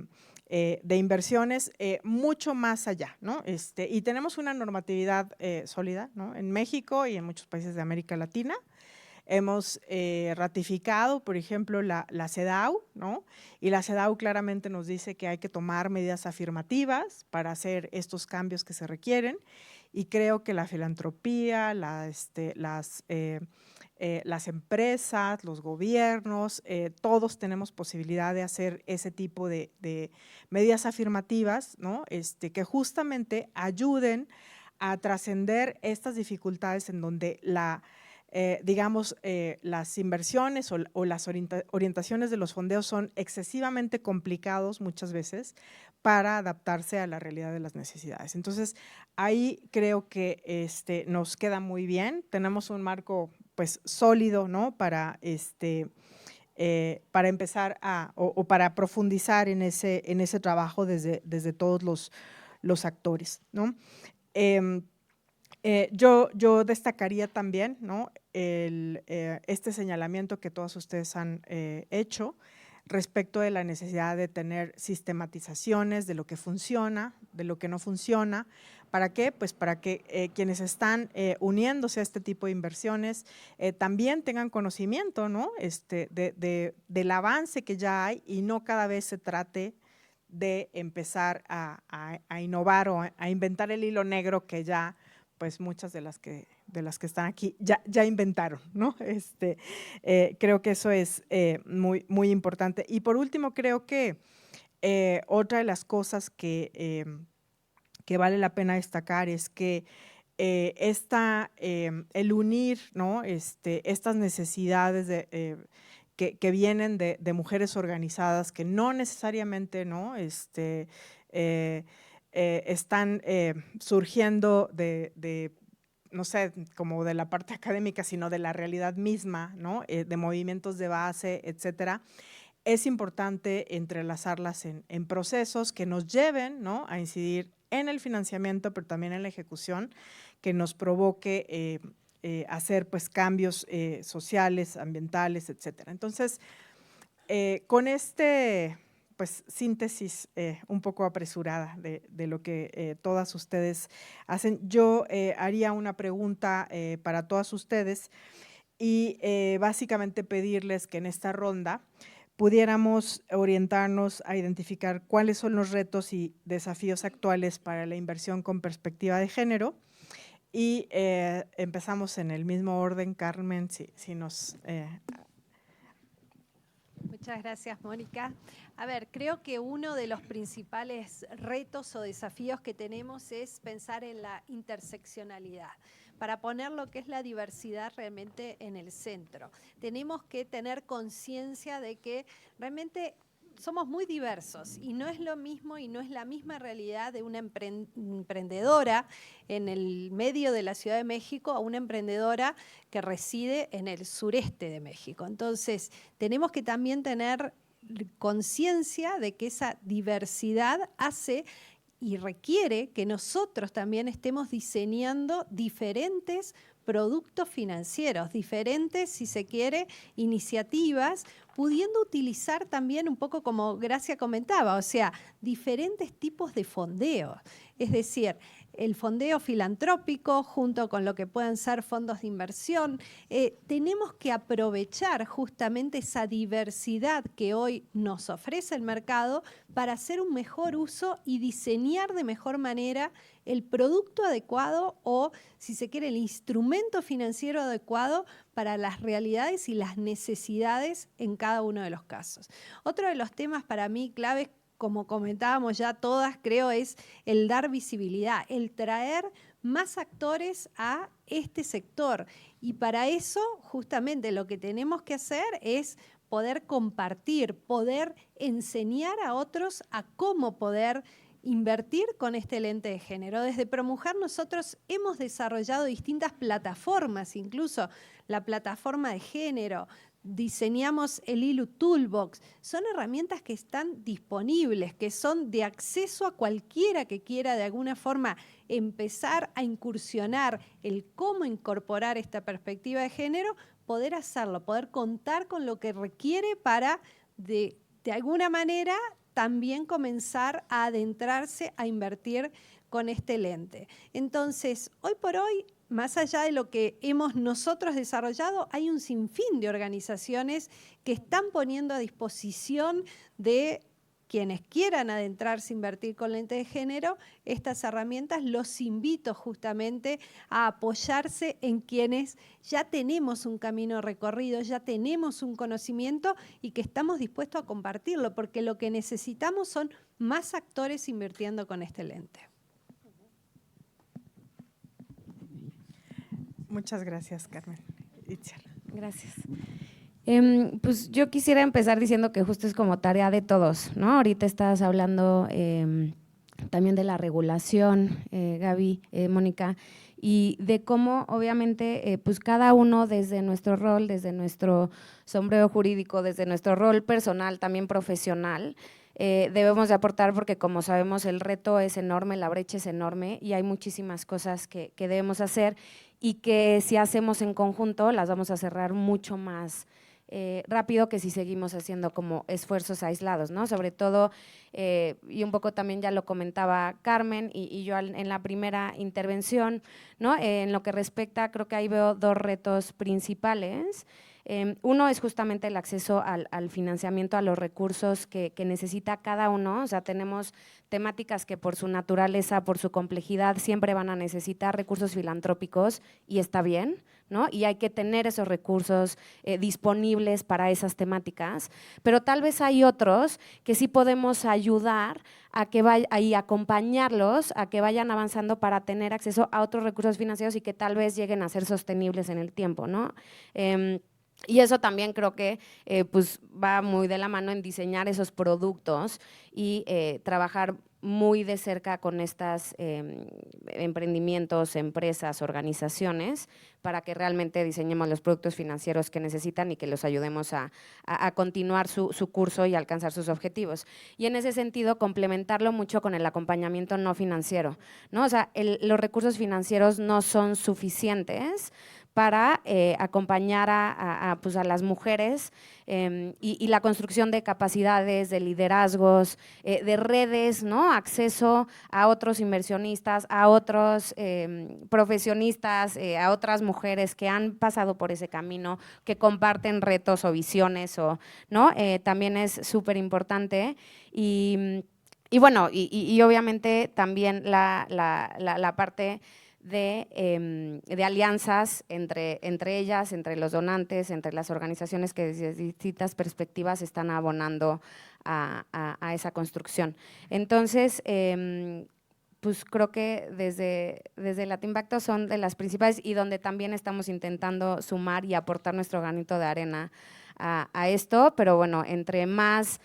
inversiones mucho más allá, ¿no? Y tenemos una normatividad sólida, ¿no? En México y en muchos países de América Latina. Hemos ratificado, por ejemplo, la CEDAW, ¿no? Y la CEDAW claramente nos dice que hay que tomar medidas afirmativas para hacer estos cambios que se requieren y creo que la filantropía, las empresas, los gobiernos, todos tenemos posibilidad de hacer ese tipo de medidas afirmativas, ¿no? Que justamente ayuden a trascender estas dificultades en donde digamos, las inversiones o las orientaciones de los fondeos son excesivamente complicados muchas veces para adaptarse a la realidad de las necesidades. Entonces, ahí creo que nos queda muy bien, tenemos un marco pues sólido, ¿no? Para empezar o para profundizar en ese trabajo desde todos los actores, ¿no? Yo destacaría también, ¿no? Este señalamiento que todos ustedes han hecho respecto de la necesidad de tener sistematizaciones de lo que funciona, de lo que no funciona. ¿Para qué? Pues para que quienes están uniéndose a este tipo de inversiones también tengan conocimiento, ¿no? Del avance que ya hay y no cada vez se trate de empezar a innovar o a inventar el hilo negro que ya pues muchas de las que están aquí ya inventaron, ¿no? Creo que eso es muy, muy importante. Y por último, creo que otra de las cosas que vale la pena destacar es que el unir, ¿no? Estas necesidades que vienen de mujeres organizadas que no necesariamente, ¿no? Están surgiendo no sé, como de la parte académica, sino de la realidad misma, ¿no? De movimientos de base, etcétera. Es importante entrelazarlas en procesos que nos lleven, ¿no? A incidir en el financiamiento, pero también en la ejecución, que nos provoque hacer pues cambios sociales, ambientales, etcétera. Entonces, Con pues, síntesis un poco apresurada de lo que todas ustedes hacen, yo haría una pregunta para todas ustedes y básicamente pedirles que en esta ronda pudiéramos orientarnos a identificar cuáles son los retos y desafíos actuales para la inversión con perspectiva de género. Y empezamos en el mismo orden, Carmen, si nos… Muchas gracias, Mónica. A ver, creo que uno de los principales retos o desafíos que tenemos es pensar en la interseccionalidad, para poner lo que es la diversidad realmente en el centro. Tenemos que tener conciencia de que realmente somos muy diversos y no es lo mismo y no es la misma realidad de una emprendedora en el medio de la Ciudad de México a una emprendedora que reside en el sureste de México. Entonces, tenemos que también tener conciencia de que esa diversidad hace y requiere que nosotros también estemos diseñando diferentes productos financieros, diferentes, si se quiere, iniciativas, pudiendo utilizar también un poco como Gracia comentaba, o sea, diferentes tipos de fondeo. Es decir, el fondeo filantrópico junto con lo que puedan ser fondos de inversión. Tenemos que aprovechar justamente esa diversidad que hoy nos ofrece el mercado para hacer un mejor uso y diseñar de mejor manera el producto adecuado o, si se quiere, el instrumento financiero adecuado para las realidades y las necesidades en cada uno de los casos. Otro de los temas para mí claves, como comentábamos ya todas, creo, es el dar visibilidad, el traer más actores a este sector. Y para eso, justamente, lo que tenemos que hacer es poder compartir, poder enseñar a otros a cómo poder invertir con este lente de género. Desde ProMujer nosotros hemos desarrollado distintas plataformas, incluso la plataforma de género, diseñamos el ILU Toolbox. Son herramientas que están disponibles, que son de acceso a cualquiera que quiera de alguna forma empezar a incursionar el cómo incorporar esta perspectiva de género, poder hacerlo, poder contar con lo que requiere para de alguna manera también comenzar a adentrarse a invertir con este lente. Entonces, hoy por hoy, más allá de lo que hemos nosotros desarrollado, hay un sinfín de organizaciones que están poniendo a disposición de quienes quieran adentrarse a invertir con lente de género estas herramientas. Los invito justamente a apoyarse en quienes ya tenemos un camino recorrido, ya tenemos un conocimiento y que estamos dispuestos a compartirlo, porque lo que necesitamos son más actores invirtiendo con este lente. Muchas gracias, Carmen. Itziar. Gracias. Pues yo quisiera empezar diciendo que justo es como tarea de todos, ¿no? Ahorita estabas hablando también de la regulación, Gaby, Mónica, y de cómo obviamente pues cada uno desde nuestro rol, desde nuestro sombrero jurídico, desde nuestro rol personal, también profesional, debemos de aportar, porque como sabemos el reto es enorme, la brecha es enorme y hay muchísimas cosas que debemos hacer y que si hacemos en conjunto las vamos a cerrar mucho más rápido que si seguimos haciendo como esfuerzos aislados, ¿no? Sobre todo, y un poco también ya lo comentaba Carmen y yo en la primera intervención, ¿no? En lo que respecta, creo que ahí veo dos retos principales. Uno es justamente el acceso al financiamiento, a los recursos que necesita cada uno. O sea, tenemos temáticas que por su naturaleza, por su complejidad, siempre van a necesitar recursos filantrópicos y está bien, ¿no? Y hay que tener esos recursos disponibles para esas temáticas, pero tal vez hay otros que sí podemos ayudar a que y acompañarlos a que vayan avanzando para tener acceso a otros recursos financieros y que tal vez lleguen a ser sostenibles en el tiempo, ¿no? Y eso también creo que pues va muy de la mano en diseñar esos productos y trabajar muy de cerca con estos emprendimientos, empresas, organizaciones, para que realmente diseñemos los productos financieros que necesitan y que los ayudemos a continuar su curso y alcanzar sus objetivos. Y en ese sentido, complementarlo mucho con el acompañamiento no financiero, ¿no? O sea, los recursos financieros no son suficientes para acompañar pues a las mujeres y la construcción de capacidades, de liderazgos, de redes, ¿no? Acceso a otros inversionistas, a otros profesionistas, a otras mujeres que han pasado por ese camino, que comparten retos o visiones, ¿no? También es súper importante y bueno, y obviamente también la parte de alianzas entre ellas, entre los donantes, entre las organizaciones que desde distintas perspectivas están abonando a esa construcción. Entonces, pues creo que desde Latimpacto son de las principales y donde también estamos intentando sumar y aportar nuestro granito de arena a esto, pero bueno, entre más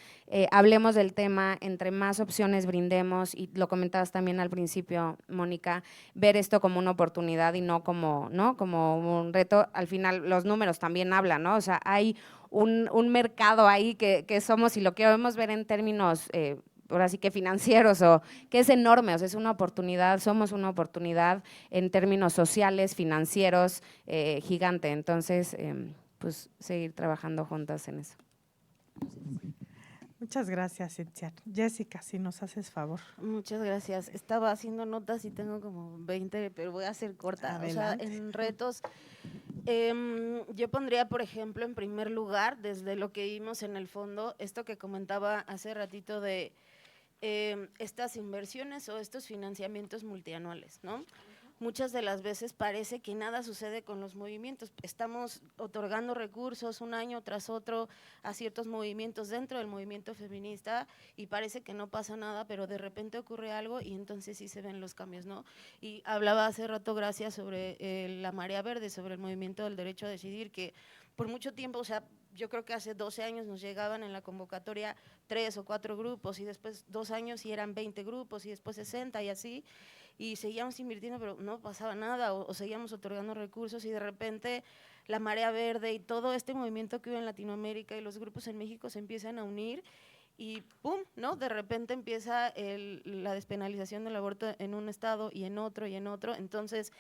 hablemos del tema, entre más opciones brindemos, y lo comentabas también al principio, Mónica, ver esto como una oportunidad y no como un reto. Al final los números también hablan, ¿no? O sea, hay un mercado ahí que somos, y lo queremos ver en términos ahora sí que financieros, o que es enorme, o sea, es una oportunidad, somos una oportunidad en términos sociales, financieros, gigante. Entonces, pues seguir trabajando juntas en eso. Muchas gracias, Cintia. Jessica, si nos haces favor. Muchas gracias. Estaba haciendo notas y tengo como 20, pero voy a ser corta. Adelante. O sea, en retos, yo pondría, por ejemplo, en primer lugar, desde lo que vimos en el fondo, esto que comentaba hace ratito de estas inversiones o estos financiamientos multianuales, ¿no? Muchas de las veces parece que nada sucede con los movimientos. Estamos otorgando recursos un año tras otro a ciertos movimientos dentro del movimiento feminista y parece que no pasa nada, pero de repente ocurre algo y entonces sí se ven los cambios, ¿no? Y hablaba hace rato Gracia sobre la marea verde, sobre el movimiento del derecho a decidir, que por mucho tiempo, o sea, yo creo que hace 12 años nos llegaban en la convocatoria 3 o 4 grupos y después 2 años y eran 20 grupos y después 60 y así, y seguíamos invirtiendo pero no pasaba nada o seguíamos otorgando recursos y de repente la marea verde y todo este movimiento que hubo en Latinoamérica y los grupos en México se empiezan a unir y ¡pum!, ¿no? De repente empieza la despenalización del aborto en un estado y en otro y en otro, entonces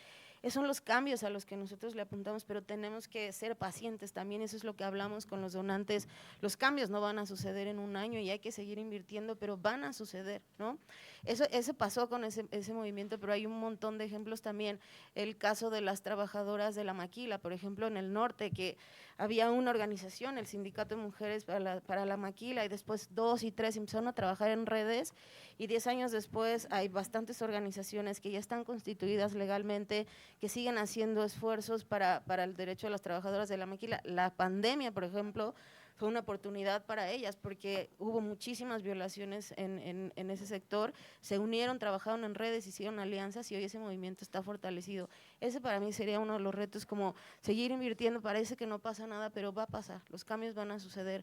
esos son los cambios a los que nosotros le apuntamos, pero tenemos que ser pacientes también, eso es lo que hablamos con los donantes, los cambios no van a suceder en un año y hay que seguir invirtiendo, pero van a suceder, ¿no? Eso pasó con ese movimiento, pero hay un montón de ejemplos también, el caso de las trabajadoras de la maquila, por ejemplo, en el norte, que había una organización, el Sindicato de Mujeres para la Maquila, y después 2 y 3 empezaron a trabajar en redes, y 10 años después hay bastantes organizaciones que ya están constituidas legalmente, que siguen haciendo esfuerzos para el derecho de las trabajadoras de la Maquila. La pandemia, por ejemplo, fue una oportunidad para ellas porque hubo muchísimas violaciones en ese sector, se unieron, trabajaron en redes, hicieron alianzas y hoy ese movimiento está fortalecido. Ese para mí sería uno de los retos, como seguir invirtiendo, parece que no pasa nada, pero va a pasar, los cambios van a suceder.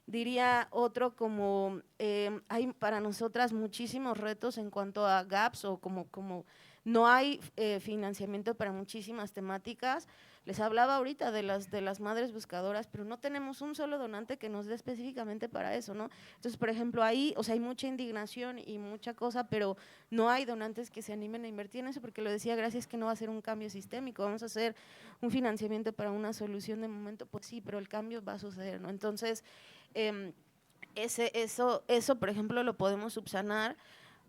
Diría otro como, hay para nosotras muchísimos retos en cuanto a gaps o como no hay financiamiento para muchísimas temáticas. Les hablaba ahorita de las madres buscadoras, pero no tenemos un solo donante que nos dé específicamente para eso, ¿no? Entonces, por ejemplo, ahí, o sea, hay mucha indignación y mucha cosa, pero no hay donantes que se animen a invertir en eso, porque lo decía Gracias, que no va a ser un cambio sistémico, vamos a hacer un financiamiento para una solución de momento, pues sí, pero el cambio va a suceder, ¿no? Entonces, eso, por ejemplo, lo podemos subsanar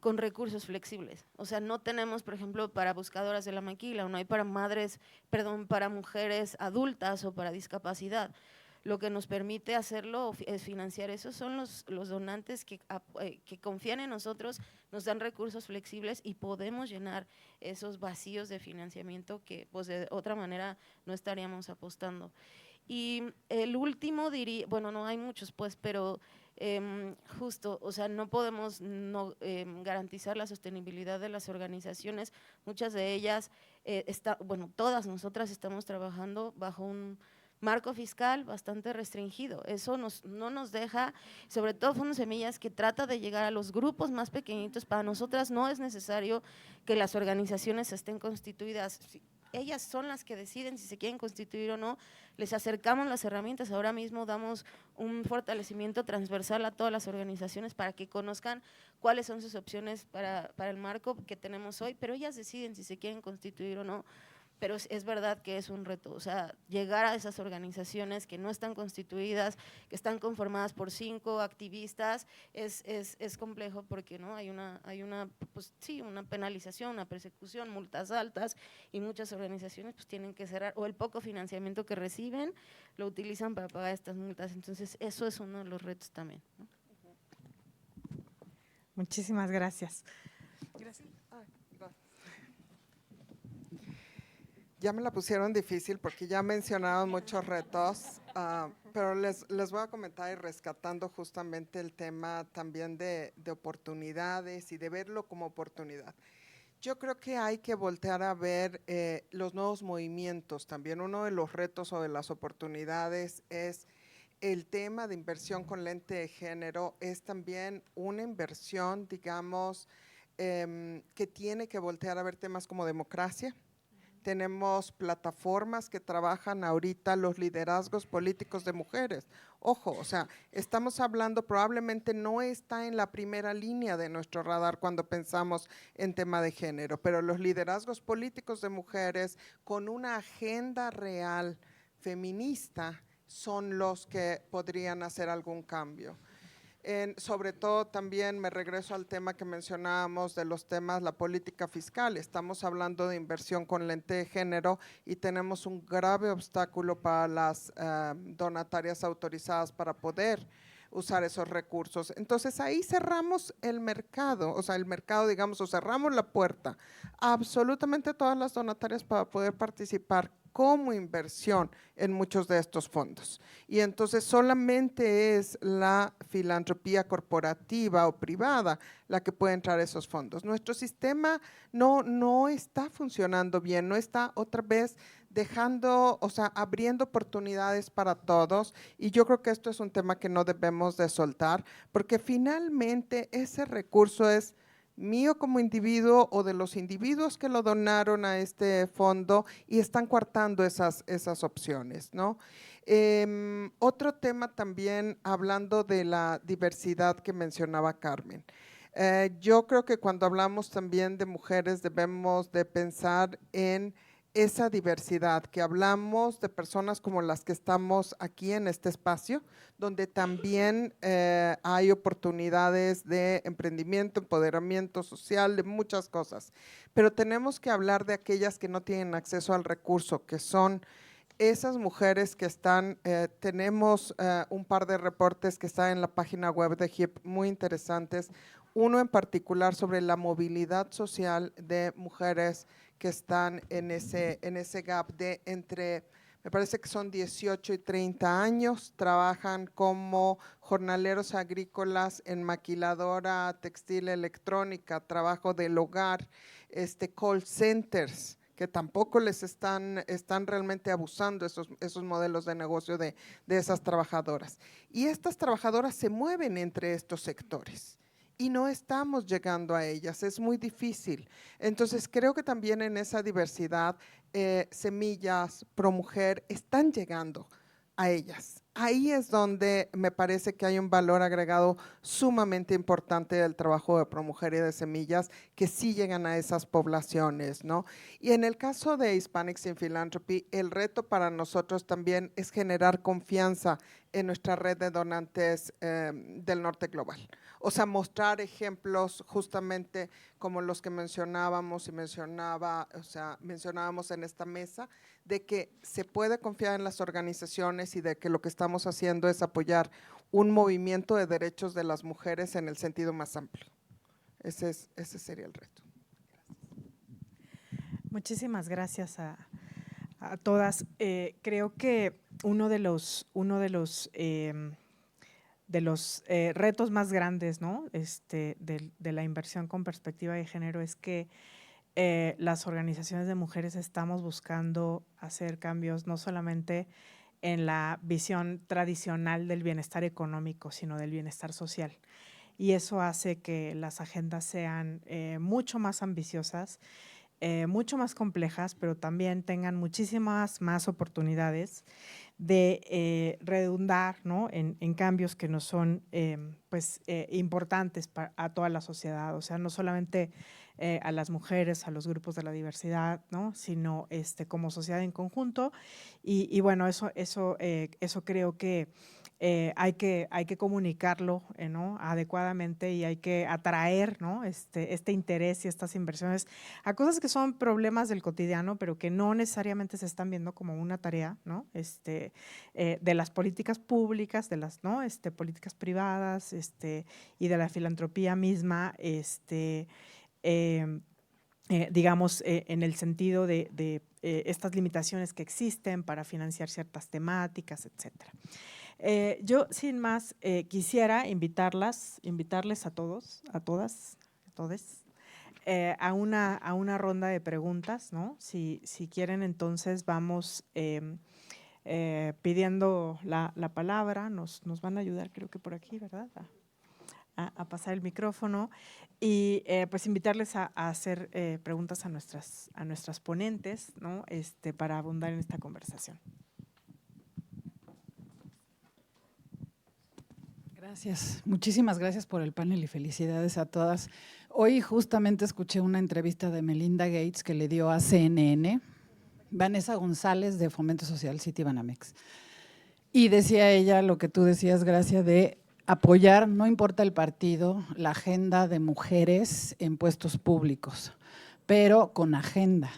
con recursos flexibles. O sea, no tenemos, por ejemplo, para buscadoras de la maquila, o no hay para para mujeres adultas o para discapacidad. Lo que nos permite hacerlo es financiar eso, son los donantes que confían en nosotros, nos dan recursos flexibles y podemos llenar esos vacíos de financiamiento que pues de otra manera no estaríamos apostando. Y el último diría, bueno, no hay muchos pues, pero justo, o sea, no podemos garantizar la sostenibilidad de las organizaciones, muchas de ellas, bueno, todas nosotras estamos trabajando bajo un marco fiscal bastante restringido, eso no nos deja, sobre todo Fondo Semillas, que trata de llegar a los grupos más pequeñitos. Para nosotras no es necesario que las organizaciones estén constituidas, ellas son las que deciden si se quieren constituir o no, les acercamos las herramientas, ahora mismo damos un fortalecimiento transversal a todas las organizaciones para que conozcan cuáles son sus opciones para el marco que tenemos hoy, pero ellas deciden si se quieren constituir o no. pero es verdad que es un reto, o sea, llegar a esas organizaciones que no están constituidas, que están conformadas por 5 activistas, es complejo porque no hay una pues, sí, una penalización, una persecución, multas altas, y muchas organizaciones pues tienen que cerrar, o el poco financiamiento que reciben lo utilizan para pagar estas multas, entonces eso es uno de los retos también, ¿no? Muchísimas gracias. Gracias. Ya me la pusieron difícil porque ya mencionaron muchos retos, pero les voy a comentar y rescatando justamente el tema también de oportunidades y de verlo como oportunidad. Yo creo que hay que voltear a ver los nuevos movimientos. También uno de los retos o de las oportunidades es el tema de inversión con lente de género. Es también una inversión, digamos, que tiene que voltear a ver temas como democracia. Tenemos plataformas que trabajan ahorita los liderazgos políticos de mujeres. Ojo, o sea, estamos hablando, probablemente no está en la primera línea de nuestro radar cuando pensamos en tema de género, pero los liderazgos políticos de mujeres con una agenda real feminista son los que podrían hacer algún cambio. Sobre todo también me regreso al tema que mencionábamos de los temas, la política fiscal. Estamos hablando de inversión con lente de género y tenemos un grave obstáculo para las donatarias autorizadas para poder usar esos recursos. Entonces ahí cerramos el mercado, o sea, el mercado, digamos, o cerramos la puerta a absolutamente todas las donatarias para poder participar como inversión en muchos de estos fondos. Y entonces solamente es la filantropía corporativa o privada la que puede entrar a esos fondos. Nuestro sistema no está funcionando bien, no está otra vez dejando, o sea, abriendo oportunidades para todos, y yo creo que esto es un tema que no debemos de soltar, porque finalmente ese recurso es mío como individuo o de los individuos que lo donaron a este fondo y están coartando esas opciones, ¿no? Otro tema también, hablando de la diversidad que mencionaba Carmen. Yo creo que cuando hablamos también de mujeres debemos de pensar en esa diversidad, que hablamos de personas como las que estamos aquí en este espacio, donde también hay oportunidades de emprendimiento, empoderamiento social, de muchas cosas. Pero tenemos que hablar de aquellas que no tienen acceso al recurso, que son esas mujeres que están, tenemos un par de reportes que están en la página web de HIP muy interesantes, uno en particular sobre la movilidad social de mujeres que están en ese gap de entre, me parece que son 18 y 30 años, trabajan como jornaleros agrícolas en maquiladora, textil, electrónica, trabajo del hogar, call centers, que tampoco les están realmente abusando esos modelos de negocio de esas trabajadoras. Y estas trabajadoras se mueven entre estos sectores y no estamos llegando a ellas, es muy difícil. Entonces creo que también en esa diversidad, Semillas, ProMujer están llegando a ellas. Ahí es donde me parece que hay un valor agregado sumamente importante del trabajo de ProMujer y de Semillas, que sí llegan a esas poblaciones, ¿no? Y en el caso de Hispanics in Philanthropy, el reto para nosotros también es generar confianza en nuestra red de donantes del norte global. O sea, mostrar ejemplos justamente como los que mencionábamos y mencionábamos en esta mesa, de que se puede confiar en las organizaciones y de que lo que estamos haciendo es apoyar un movimiento de derechos de las mujeres en el sentido más amplio. Ese sería el reto. Gracias. Muchísimas gracias a todas. Creo que uno de los retos más grandes, ¿no? de la inversión con perspectiva de género es que las organizaciones de mujeres estamos buscando hacer cambios no solamente en la visión tradicional del bienestar económico, sino del bienestar social. Y eso hace que las agendas sean mucho más ambiciosas. mucho más complejas, pero también tengan muchísimas más oportunidades de redundar, ¿no?, en cambios que nos son importantes a toda la sociedad, o sea, no solamente a las mujeres, a los grupos de la diversidad, ¿no?, sino como sociedad en conjunto. Y bueno, eso creo que hay que comunicarlo, ¿no?, adecuadamente, y hay que atraer, ¿no?, este interés y estas inversiones a cosas que son problemas del cotidiano, pero que no necesariamente se están viendo como una tarea, ¿no?, de las políticas públicas, de las, ¿no?, políticas privadas, y de la filantropía misma, digamos, en el sentido de estas limitaciones que existen para financiar ciertas temáticas, etcétera. Yo, sin más, quisiera invitarles a todos, a todas, a todes, a una ronda de preguntas, ¿no? Si quieren, entonces vamos pidiendo la palabra, nos van a ayudar, creo que por aquí, ¿verdad?, a pasar el micrófono, y pues invitarles a hacer preguntas a nuestras ponentes, ¿no?, para abundar en esta conversación. Gracias, muchísimas gracias por el panel y felicidades a todas. Hoy justamente escuché una entrevista de Melinda Gates que le dio a CNN, Vanessa González de Fomento Social Citibanamex. Y decía ella lo que tú decías, Gracia, de apoyar, no importa el partido, la agenda de mujeres en puestos públicos, pero con agenda.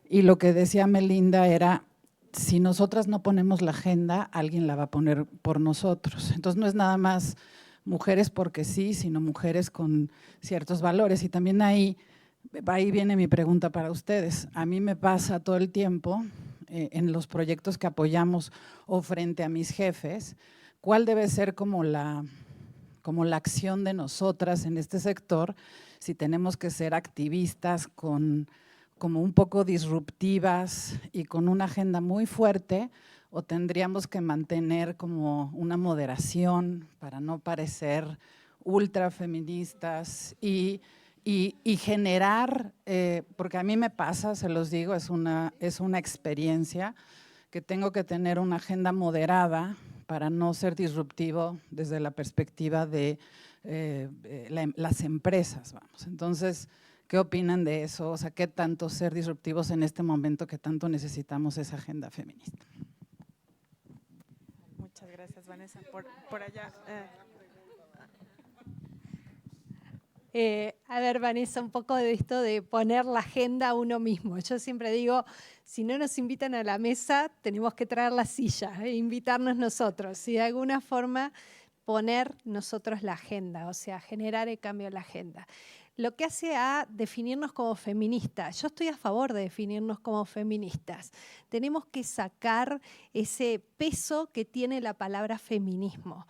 Y lo que decía Melinda era, si nosotras no ponemos la agenda, alguien la va a poner por nosotros. Entonces no es nada más mujeres porque sí, sino mujeres con ciertos valores. Y también ahí viene mi pregunta para ustedes. A mí me pasa todo el tiempo en los proyectos que apoyamos o frente a mis jefes, ¿cuál debe ser como la acción de nosotras en este sector? Si tenemos que ser activistas como un poco disruptivas y con una agenda muy fuerte, o tendríamos que mantener como una moderación para no parecer ultra feministas y generar, porque a mí me pasa, se los digo, es una experiencia que tengo que tener una agenda moderada para no ser disruptivo desde la perspectiva de las empresas, vamos. Entonces, ¿qué opinan de eso? O sea, ¿qué tanto ser disruptivos en este momento que tanto necesitamos esa agenda feminista? Muchas gracias, Vanessa. Por allá. A ver, Vanessa, un poco de esto de poner la agenda a uno mismo. Yo siempre digo, si no nos invitan a la mesa, tenemos que traer la silla e invitarnos nosotros. Y de alguna forma poner nosotros la agenda, o sea, generar el cambio en la agenda. Lo que hace a definirnos como feministas. Yo estoy a favor de definirnos como feministas. Tenemos que sacar ese peso que tiene la palabra feminismo,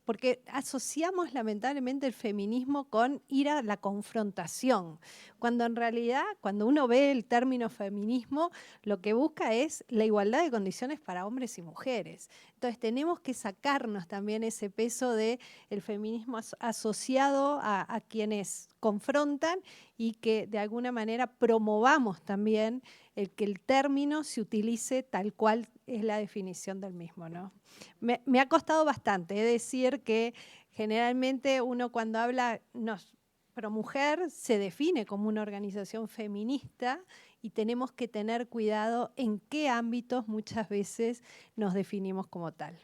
porque asociamos lamentablemente el feminismo con ir a la confrontación, cuando en realidad, cuando uno ve el término feminismo, lo que busca es la igualdad de condiciones para hombres y mujeres. Entonces tenemos que sacarnos también ese peso del feminismo asociado a quienes confrontan y que de alguna manera promovamos también que el término se utilice tal cual es la definición del mismo, ¿no? Me ha costado bastante, es decir que generalmente uno cuando habla ProMujer se define como una organización feminista y tenemos que tener cuidado en qué ámbitos muchas veces nos definimos como tal.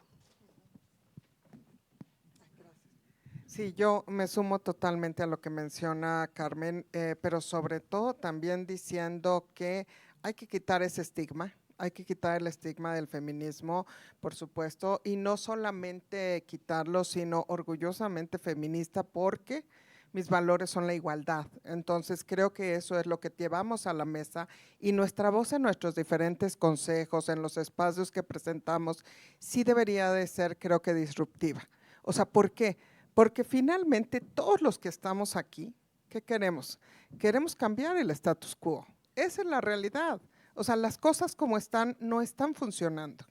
Sí, yo me sumo totalmente a lo que menciona Carmen, pero sobre todo también diciendo que hay que quitar ese estigma, hay que quitar el estigma del feminismo, por supuesto, y no solamente quitarlo, sino orgullosamente feminista, porque mis valores son la igualdad. Entonces creo que eso es lo que llevamos a la mesa y nuestra voz en nuestros diferentes consejos, en los espacios que presentamos, sí debería de ser, creo que, disruptiva. O sea, ¿por qué? Porque finalmente todos los que estamos aquí, ¿qué queremos? Queremos cambiar el status quo. Esa es la realidad. O sea, las cosas como están no están funcionando.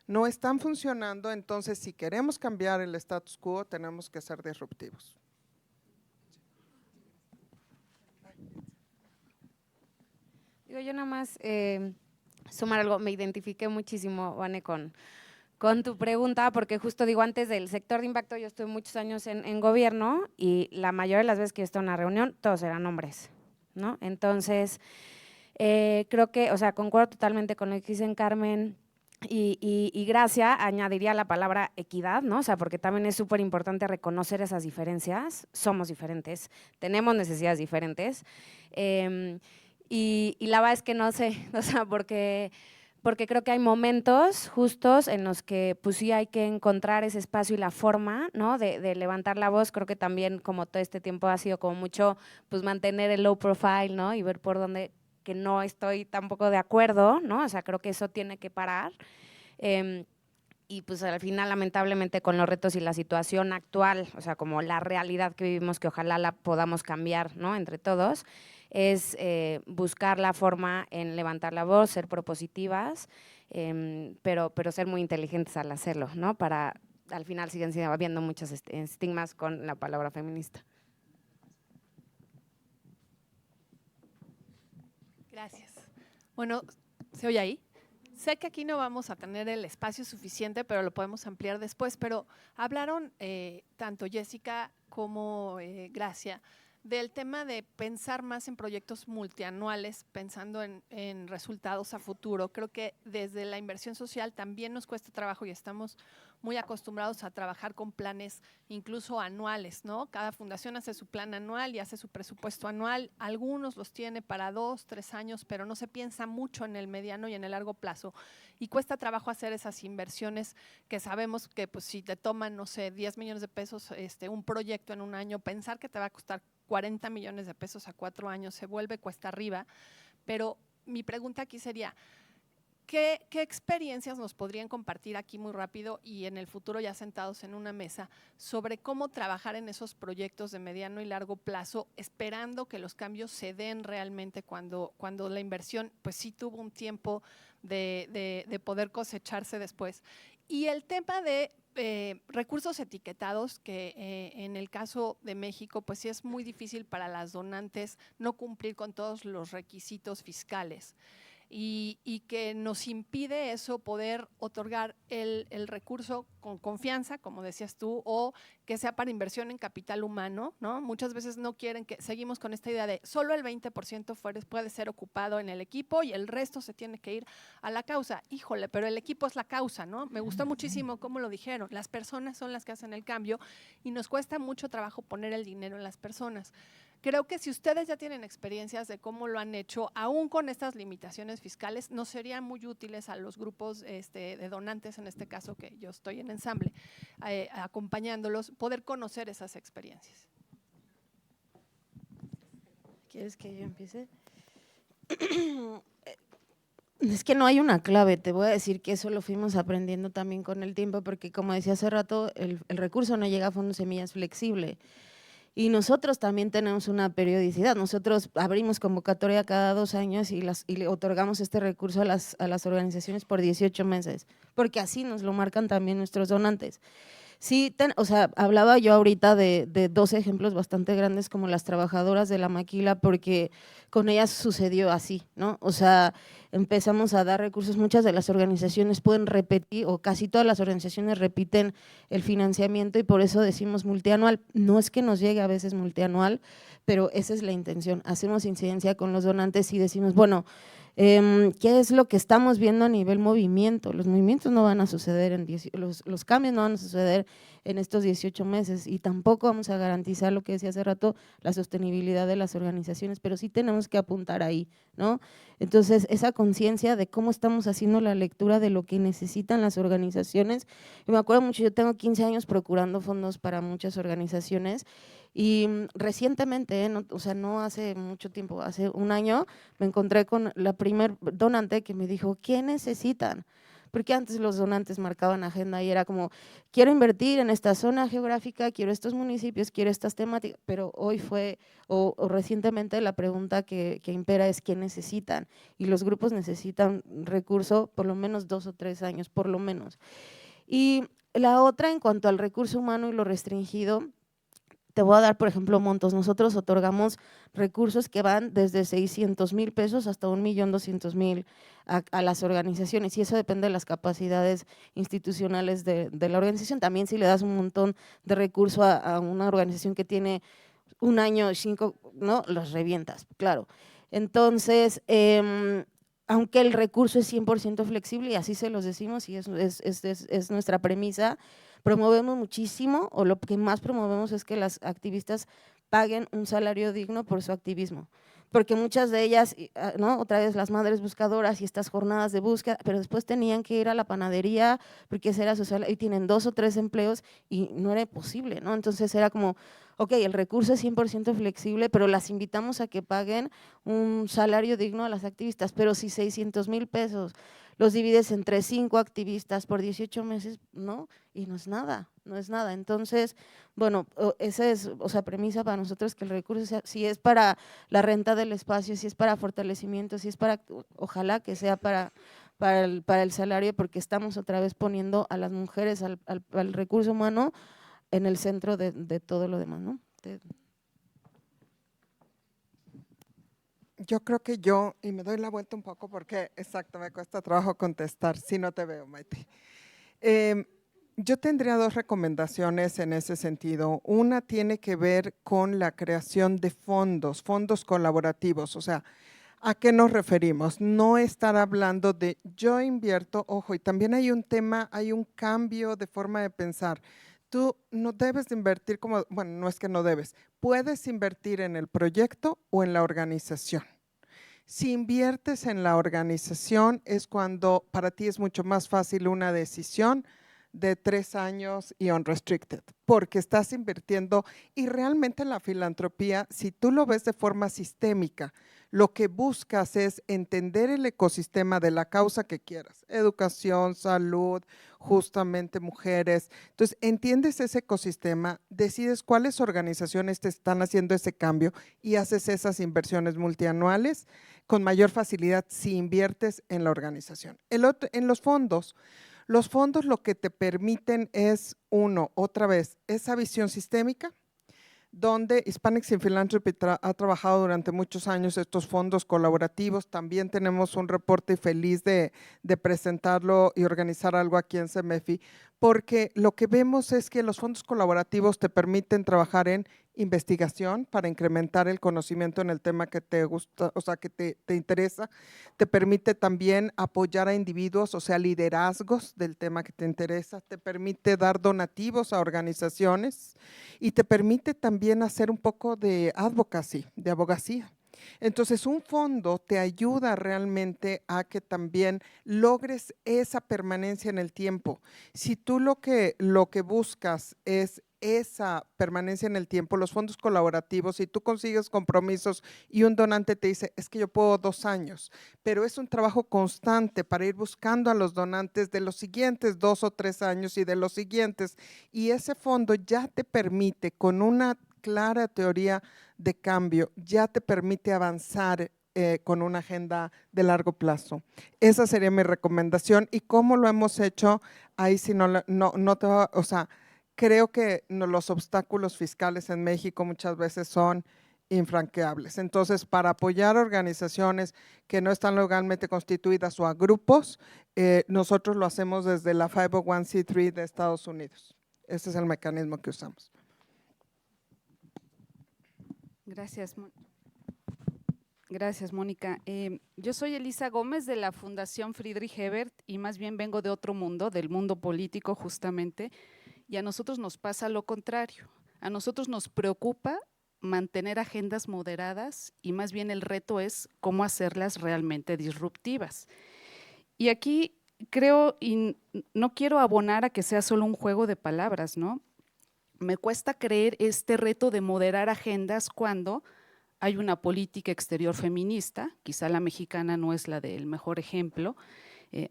No están funcionando, entonces si queremos cambiar el status quo tenemos que ser disruptivos. Digo, yo nada más sumar algo, me identifiqué muchísimo, Vane, con tu pregunta, porque justo digo, antes del sector de impacto, yo estuve muchos años en gobierno y la mayoría de las veces que yo estuve en una reunión, todos eran hombres, ¿no? Entonces, creo que, o sea, concuerdo totalmente con lo que dicen Carmen y Gracia, añadiría la palabra equidad, ¿no? O sea, porque también es súper importante reconocer esas diferencias, somos diferentes, tenemos necesidades diferentes, y la verdad es que no sé, o sea, porque creo que hay momentos justos en los que pues sí hay que encontrar ese espacio y la forma, ¿no? De levantar la voz. Creo que también como todo este tiempo ha sido como mucho pues mantener el low profile, ¿no? Y ver por dónde que no estoy tampoco de acuerdo, ¿no? O sea, creo que eso tiene que parar. Y pues al final, lamentablemente, con los retos y la situación actual, o sea, como la realidad que vivimos, que ojalá la podamos cambiar, ¿no? Entre todos, es buscar la forma en levantar la voz, ser propositivas, pero ser muy inteligentes al hacerlo, ¿no? Para, al final siguen habiendo muchos estigmas con la palabra feminista. Gracias. Bueno, ¿se oye ahí? Sé que aquí no vamos a tener el espacio suficiente, pero lo podemos ampliar después, pero hablaron tanto Jessica como Gracia del tema de pensar más en proyectos multianuales, pensando en resultados a futuro. Creo que desde la inversión social también nos cuesta trabajo y estamos muy acostumbrados a trabajar con planes incluso anuales, ¿no? Cada fundación hace su plan anual y hace su presupuesto anual. Algunos los tiene para 2, 3 años, pero no se piensa mucho en el mediano y en el largo plazo. Y cuesta trabajo hacer esas inversiones que sabemos que pues, si te toman, no sé, 10 millones de pesos un proyecto en un año, pensar que te va a costar 40 millones de pesos a 4 años se vuelve cuesta arriba. Pero mi pregunta aquí sería, ¿qué experiencias nos podrían compartir aquí muy rápido y en el futuro ya sentados en una mesa sobre cómo trabajar en esos proyectos de mediano y largo plazo, esperando que los cambios se den realmente cuando la inversión pues sí tuvo un tiempo de poder cosecharse después? Y el tema de recursos etiquetados, que en el caso de México, pues sí es muy difícil para las donantes no cumplir con todos los requisitos fiscales. Y que nos impide eso poder otorgar el recurso con confianza, como decías tú, o que sea para inversión en capital humano, ¿no? Muchas veces no quieren que, seguimos con esta idea de solo el 20% puede ser ocupado en el equipo y el resto se tiene que ir a la causa. Híjole, pero el equipo es la causa, ¿no? Me gustó muchísimo cómo lo dijeron, las personas son las que hacen el cambio y nos cuesta mucho trabajo poner el dinero en las personas. Creo que si ustedes ya tienen experiencias de cómo lo han hecho, aún con estas limitaciones fiscales, nos serían muy útiles a los grupos de donantes, en este caso que yo estoy en ensamble, acompañándolos, poder conocer esas experiencias. ¿Quieres que yo empiece? Es que no hay una clave, te voy a decir que eso lo fuimos aprendiendo también con el tiempo, porque como decía hace rato, el recurso no llega a Fondo Semillas flexible. Y nosotros también tenemos una periodicidad. Nosotros abrimos convocatoria cada 2 años y le otorgamos este recurso a las organizaciones por 18 meses, porque así nos lo marcan también nuestros donantes. Sí, o sea, hablaba yo ahorita de 2 ejemplos bastante grandes como las trabajadoras de la maquila, porque con ellas sucedió así, ¿no? O sea, empezamos a dar recursos, muchas de las organizaciones pueden repetir, o casi todas las organizaciones repiten el financiamiento y por eso decimos multianual. No es que nos llegue a veces multianual, pero esa es la intención. Hacemos incidencia con los donantes y decimos, bueno, ¿qué es lo que estamos viendo a nivel movimiento? Los movimientos no van a suceder, los cambios no van a suceder en estos 18 meses y tampoco vamos a garantizar lo que decía hace rato, la sostenibilidad de las organizaciones, pero sí tenemos que apuntar ahí, ¿no? Entonces, esa conciencia de cómo estamos haciendo la lectura de lo que necesitan las organizaciones. Y me acuerdo mucho, yo tengo 15 años procurando fondos para muchas organizaciones y recientemente, o sea, no hace mucho tiempo, hace 1 año, me encontré con la primer donante que me dijo, ¿qué necesitan? Porque antes los donantes marcaban agenda y era como, quiero invertir en esta zona geográfica, quiero estos municipios, quiero estas temáticas, pero hoy fue, o recientemente la pregunta que impera es, ¿qué necesitan? Y los grupos necesitan recurso por lo menos 2 o 3 años, por lo menos. Y la otra, en cuanto al recurso humano y lo restringido, Te voy a dar, por ejemplo, montos. Nosotros otorgamos recursos que van desde 600,000 pesos hasta 1,200,000 a las organizaciones, y eso depende de las capacidades institucionales de la organización. También si le das un montón de recurso a una organización que tiene un año, 5, ¿no? Los revientas, claro. Entonces, aunque el recurso es 100% flexible, y así se los decimos, y es nuestra premisa, promovemos muchísimo, o lo que más promovemos es que las activistas paguen un salario digno por su activismo, porque muchas de ellas, ¿no? Otra vez las madres buscadoras y estas jornadas de búsqueda, pero después tenían que ir a la panadería porque ese era su salario, y tienen 2 o 3 empleos y no era posible, ¿no? Entonces era como, ok, el recurso es 100% flexible, pero las invitamos a que paguen un salario digno a las activistas, pero si 600,000 pesos los divides entre 5 activistas por 18 meses, ¿no? Y no es nada, no es nada. Entonces, bueno, esa es, o sea, premisa para nosotros, que el recurso sea, si es para la renta del espacio, si es para fortalecimiento, si es para, ojalá que sea para el salario, porque estamos otra vez poniendo a las mujeres, al recurso humano en el centro de todo lo demás, ¿no? Yo creo que y me doy la vuelta un poco porque, exacto, me cuesta trabajo contestar, si no te veo, Maite. Yo tendría 2 recomendaciones en ese sentido. Una tiene que ver con la creación de fondos colaborativos, o sea, ¿a qué nos referimos? No estar hablando de yo invierto, ojo, y también hay un tema, hay un cambio de forma de pensar. Tú no debes de invertir como, bueno, no es que no debes, puedes invertir en el proyecto o en la organización. Si inviertes en la organización es cuando para ti es mucho más fácil una decisión de 3 años y unrestricted, porque estás invirtiendo, y realmente la filantropía, si tú lo ves de forma sistémica, lo que buscas es entender el ecosistema de la causa que quieras, educación, salud, justamente mujeres. Entonces, entiendes ese ecosistema, decides cuáles organizaciones te están haciendo ese cambio y haces esas inversiones multianuales con mayor facilidad si inviertes en la organización. En los fondos lo que te permiten es, otra vez, esa visión sistémica, donde Hispanics in Philanthropy ha trabajado durante muchos años estos fondos colaborativos. También tenemos un reporte feliz de presentarlo y organizar algo aquí en CEMEFI, porque lo que vemos es que los fondos colaborativos te permiten trabajar en investigación para incrementar el conocimiento en el tema que te gusta, o sea, que te interesa. Te permite también apoyar a individuos, o sea, liderazgos del tema que te interesa. Te permite dar donativos a organizaciones y te permite también hacer un poco de advocacy, de abogacía. Entonces, un fondo te ayuda realmente a que también logres esa permanencia en el tiempo. Si tú lo que buscas es esa permanencia en el tiempo, los fondos colaborativos, si tú consigues compromisos y un donante te dice, es que yo puedo 2 años, pero es un trabajo constante para ir buscando a los donantes de los siguientes 2 o 3 años y de los siguientes, y ese fondo ya te permite, con una clara teoría de cambio, ya te permite avanzar con una agenda de largo plazo. Esa sería mi recomendación. ¿Y cómo lo hemos hecho? Ahí sí no te va, o sea, creo que los obstáculos fiscales en México muchas veces son infranqueables. Entonces, para apoyar organizaciones que no están legalmente constituidas o a grupos, nosotros lo hacemos desde la 501c3 de Estados Unidos. Ese es el mecanismo que usamos. Gracias, Mónica. Yo soy Elisa Gómez de la Fundación Friedrich Ebert y más bien vengo de otro mundo, del mundo político justamente, y a nosotros nos pasa lo contrario. A nosotros nos preocupa mantener agendas moderadas y más bien el reto es cómo hacerlas realmente disruptivas. Y aquí creo, y no quiero abonar a que sea solo un juego de palabras, ¿no? Me cuesta creer este reto de moderar agendas cuando hay una política exterior feminista, quizá la mexicana no es la del mejor ejemplo.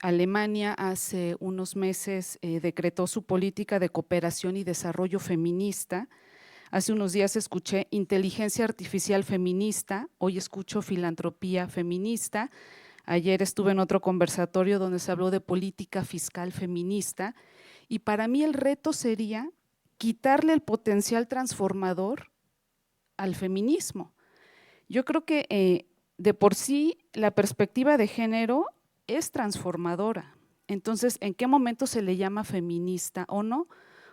Alemania hace unos meses decretó su política de cooperación y desarrollo feminista. Hace unos días escuché inteligencia artificial feminista, hoy escucho filantropía feminista. Ayer estuve en otro conversatorio donde se habló de política fiscal feminista y para mí el reto sería quitarle el potencial transformador al feminismo. Yo creo que de por sí la perspectiva de género es transformadora. Entonces, ¿en qué momento se le llama feminista o no?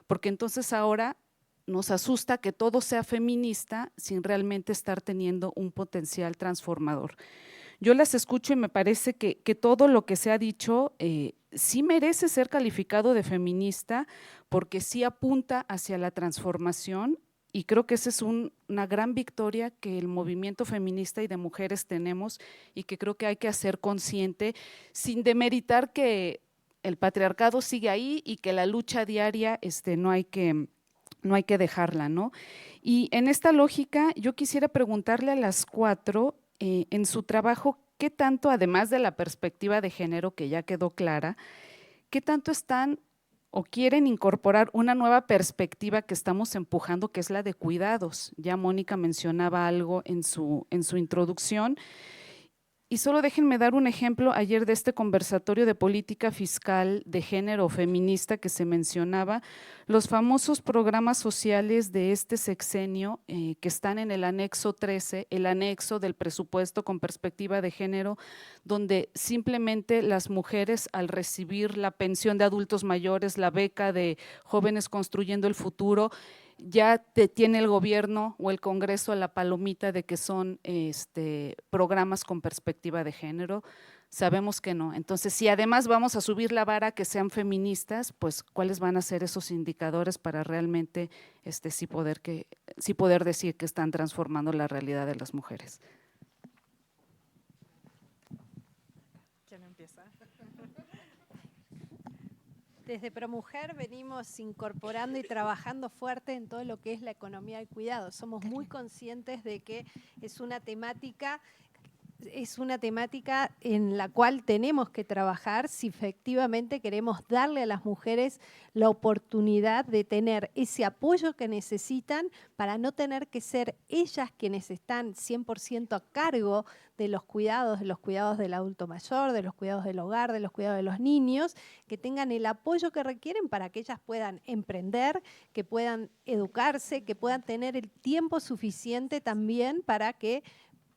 Porque entonces ahora nos asusta que todo sea feminista sin realmente estar teniendo un potencial transformador. Yo las escucho y me parece que todo lo que se ha dicho sí merece ser calificado de feminista porque sí apunta hacia la transformación y creo que esa es una gran victoria que el movimiento feminista y de mujeres tenemos y que creo que hay que hacer consciente sin demeritar que el patriarcado sigue ahí y que la lucha diaria no hay que dejarla, ¿no? Y en esta lógica yo quisiera preguntarle a las cuatro, en su trabajo, ¿qué tanto, además de la perspectiva de género que ya quedó clara, qué tanto están o quieren incorporar una nueva perspectiva que estamos empujando, que es la de cuidados? Ya Mónica mencionaba algo en su introducción. Y solo déjenme dar un ejemplo ayer de este conversatorio de política fiscal de género feminista que se mencionaba, los famosos programas sociales de este sexenio que están en el anexo 13, el anexo del presupuesto con perspectiva de género, donde simplemente las mujeres al recibir la pensión de adultos mayores, la beca de Jóvenes Construyendo el Futuro, ya tiene el gobierno o el Congreso a la palomita de que son programas con perspectiva de género. Sabemos que no. Entonces, si además vamos a subir la vara que sean feministas, pues ¿cuáles van a ser esos indicadores para realmente sí poder decir que están transformando la realidad de las mujeres? ¿Quién empieza? Desde ProMujer venimos incorporando y trabajando fuerte en todo lo que es la economía del cuidado. Somos muy conscientes de que es una temática en la cual tenemos que trabajar si efectivamente queremos darle a las mujeres la oportunidad de tener ese apoyo que necesitan para no tener que ser ellas quienes están 100% a cargo de los cuidados del adulto mayor, de los cuidados del hogar, de los cuidados de los niños, que tengan el apoyo que requieren para que ellas puedan emprender, que puedan educarse, que puedan tener el tiempo suficiente también para que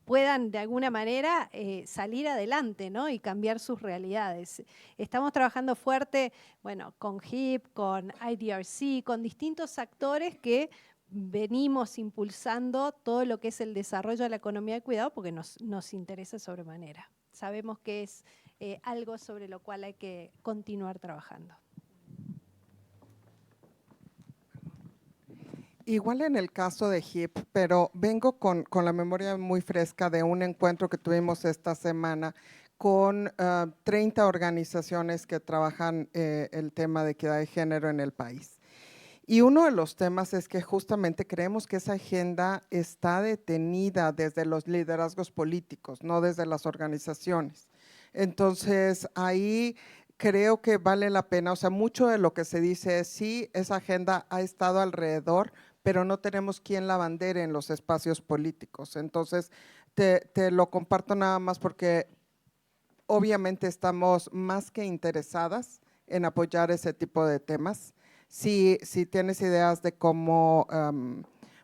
puedan de alguna manera salir adelante, ¿no? Y cambiar sus realidades. Estamos trabajando fuerte, bueno, con HIP, con IDRC, con distintos actores que venimos impulsando todo lo que es el desarrollo de la economía de cuidado porque nos interesa sobremanera. Sabemos que es algo sobre lo cual hay que continuar trabajando. Igual en el caso de HIP, pero vengo con la memoria muy fresca de un encuentro que tuvimos esta semana con 30 organizaciones que trabajan el tema de equidad de género en el país. Y uno de los temas es que justamente creemos que esa agenda está detenida desde los liderazgos políticos, no desde las organizaciones. Entonces, ahí creo que vale la pena, o sea, mucho de lo que se dice es sí, esa agenda ha estado alrededor, pero no tenemos quien la bandere en los espacios políticos. Entonces, te lo comparto nada más porque obviamente estamos más que interesadas en apoyar ese tipo de temas. Si tienes ideas de cómo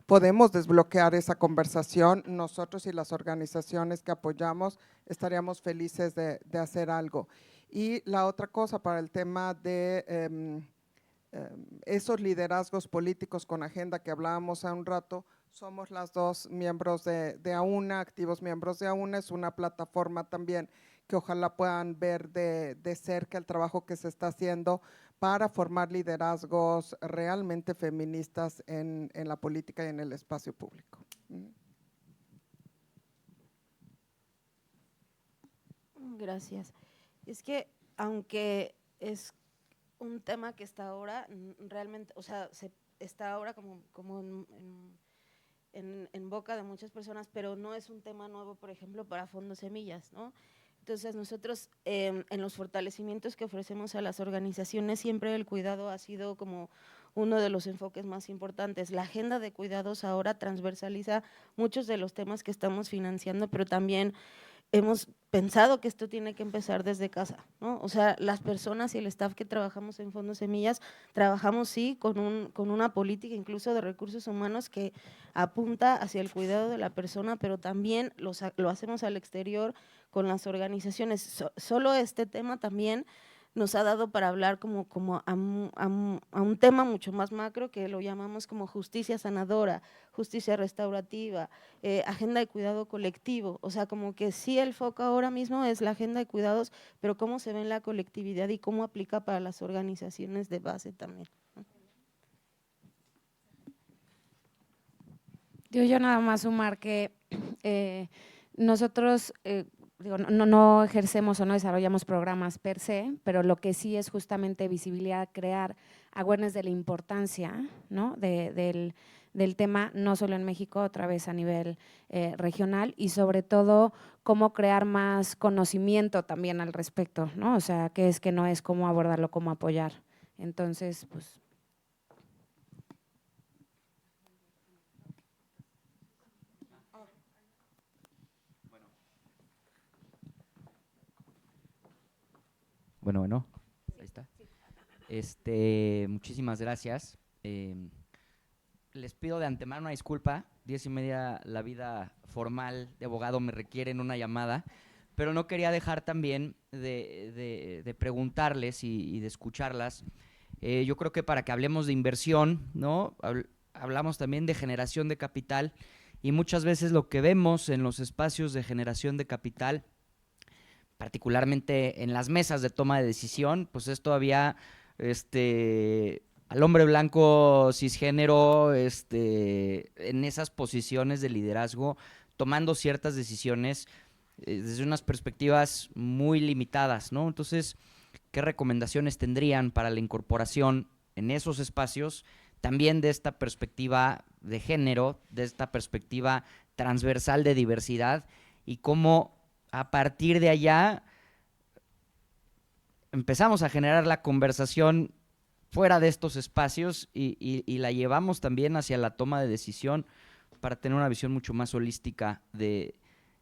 podemos desbloquear esa conversación, nosotros y las organizaciones que apoyamos estaríamos felices de hacer algo. Y la otra cosa para el tema de esos liderazgos políticos con agenda que hablábamos hace un rato, somos las dos miembros de AUNA, activos miembros de AUNA, es una plataforma también que ojalá puedan ver de cerca el trabajo que se está haciendo para formar liderazgos realmente feministas en la política y en el espacio público. Gracias. Es que aunque es un tema que está ahora realmente, o sea, está ahora como en boca de muchas personas, pero no es un tema nuevo, por ejemplo, para Fondo Semillas, ¿no? Entonces nosotros en los fortalecimientos que ofrecemos a las organizaciones siempre el cuidado ha sido como uno de los enfoques más importantes. La agenda de cuidados ahora transversaliza muchos de los temas que estamos financiando, pero también hemos pensado que esto tiene que empezar desde casa, ¿no? O sea, las personas y el staff que trabajamos en Fondos Semillas, trabajamos sí con una política incluso de recursos humanos que apunta hacia el cuidado de la persona, pero también lo hacemos al exterior con las organizaciones. Solo este tema también nos ha dado para hablar como a un tema mucho más macro que lo llamamos como justicia sanadora, justicia restaurativa, agenda de cuidado colectivo. O sea, como que sí el foco ahora mismo es la agenda de cuidados, pero cómo se ve en la colectividad y cómo aplica para las organizaciones de base también. Yo nada más sumar que nosotros… no ejercemos o no desarrollamos programas per se, pero lo que sí es justamente visibilidad, crear awareness de la importancia, ¿no? del tema, no solo en México, otra vez a nivel regional, y sobre todo cómo crear más conocimiento también al respecto, ¿no? O sea, qué es, qué no es, cómo abordarlo, cómo apoyar. Entonces, pues… Bueno, ahí está. Muchísimas gracias. Les pido de antemano una disculpa, 10:30 la vida formal de abogado me requiere en una llamada, pero no quería dejar también de preguntarles y de escucharlas. Yo creo que para que hablemos de inversión, ¿no? Hablamos también de generación de capital, y muchas veces lo que vemos en los espacios de generación de capital, particularmente en las mesas de toma de decisión, pues es todavía al hombre blanco cisgénero en esas posiciones de liderazgo, tomando ciertas decisiones desde unas perspectivas muy limitadas, ¿no? Entonces, ¿qué recomendaciones tendrían para la incorporación en esos espacios también de esta perspectiva de género, de esta perspectiva transversal de diversidad, y cómo a partir de allá empezamos a generar la conversación fuera de estos espacios y la llevamos también hacia la toma de decisión para tener una visión mucho más holística de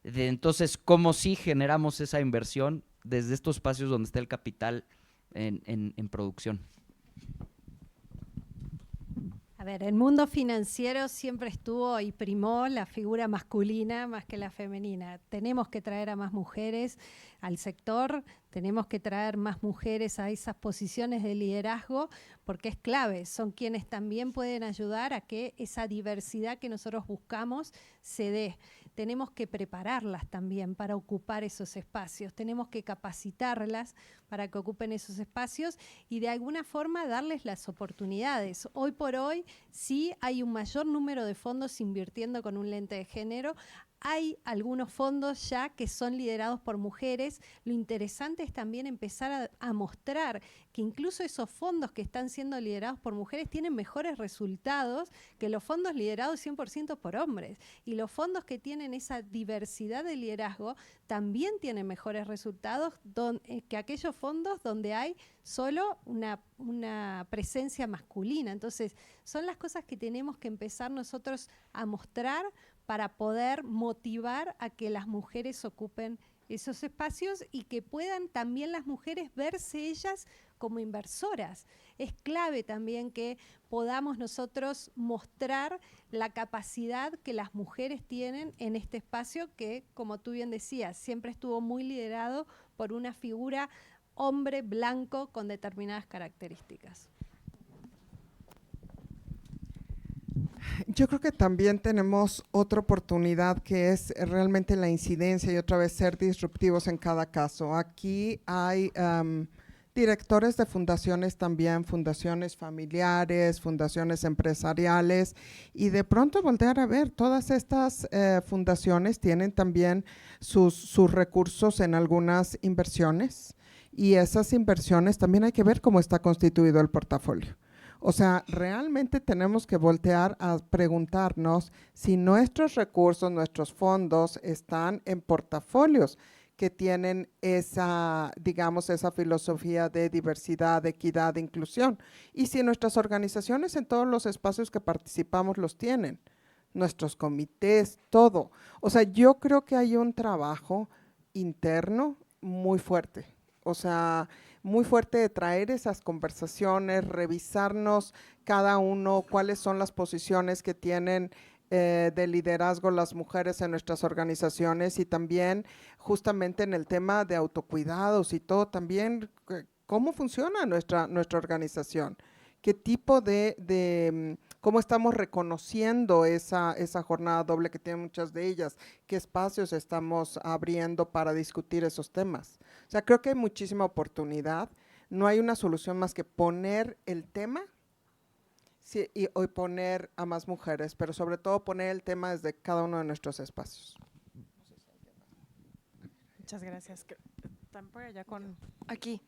entonces cómo sí generamos esa inversión desde estos espacios donde está el capital en producción? A ver, el mundo financiero siempre estuvo y primó la figura masculina más que la femenina. Tenemos que traer a más mujeres al sector, tenemos que traer más mujeres a esas posiciones de liderazgo, porque es clave, son quienes también pueden ayudar a que esa diversidad que nosotros buscamos se dé. Tenemos que prepararlas también para ocupar esos espacios, tenemos que capacitarlas para que ocupen esos espacios y de alguna forma darles las oportunidades. Hoy por hoy sí hay un mayor número de fondos invirtiendo con un lente de género. Hay algunos fondos ya que son liderados por mujeres. Lo interesante es también empezar a mostrar que incluso esos fondos que están siendo liderados por mujeres tienen mejores resultados que los fondos liderados 100% por hombres. Y los fondos que tienen esa diversidad de liderazgo también tienen mejores resultados que aquellos fondos donde hay solo una presencia masculina. Entonces, son las cosas que tenemos que empezar nosotros a mostrar para poder motivar a que las mujeres ocupen esos espacios y que puedan también las mujeres verse ellas como inversoras. Es clave también que podamos nosotros mostrar la capacidad que las mujeres tienen en este espacio que, como tú bien decías, siempre estuvo muy liderado por una figura hombre blanco con determinadas características. Yo creo que también tenemos otra oportunidad que es realmente la incidencia y otra vez ser disruptivos en cada caso. Aquí hay directores de fundaciones también, fundaciones familiares, fundaciones empresariales, y de pronto voltear a ver, todas estas fundaciones tienen también sus recursos en algunas inversiones, y esas inversiones también hay que ver cómo está constituido el portafolio. O sea, realmente tenemos que voltear a preguntarnos si nuestros recursos, nuestros fondos están en portafolios que tienen esa, digamos, esa filosofía de diversidad, de equidad, de inclusión. Y si nuestras organizaciones en todos los espacios que participamos los tienen, nuestros comités, todo. O sea, yo creo que hay un trabajo interno muy fuerte. O sea, muy fuerte de traer esas conversaciones, revisarnos cada uno cuáles son las posiciones que tienen de liderazgo las mujeres en nuestras organizaciones y también justamente en el tema de autocuidados y todo también, cómo funciona nuestra organización, qué tipo cómo estamos reconociendo esa jornada doble que tienen muchas de ellas, qué espacios estamos abriendo para discutir esos temas. O sea, creo que hay muchísima oportunidad, no hay una solución más que poner el tema y poner a más mujeres, pero sobre todo poner el tema desde cada uno de nuestros espacios. Muchas gracias. ¿Están por allá con...? Aquí.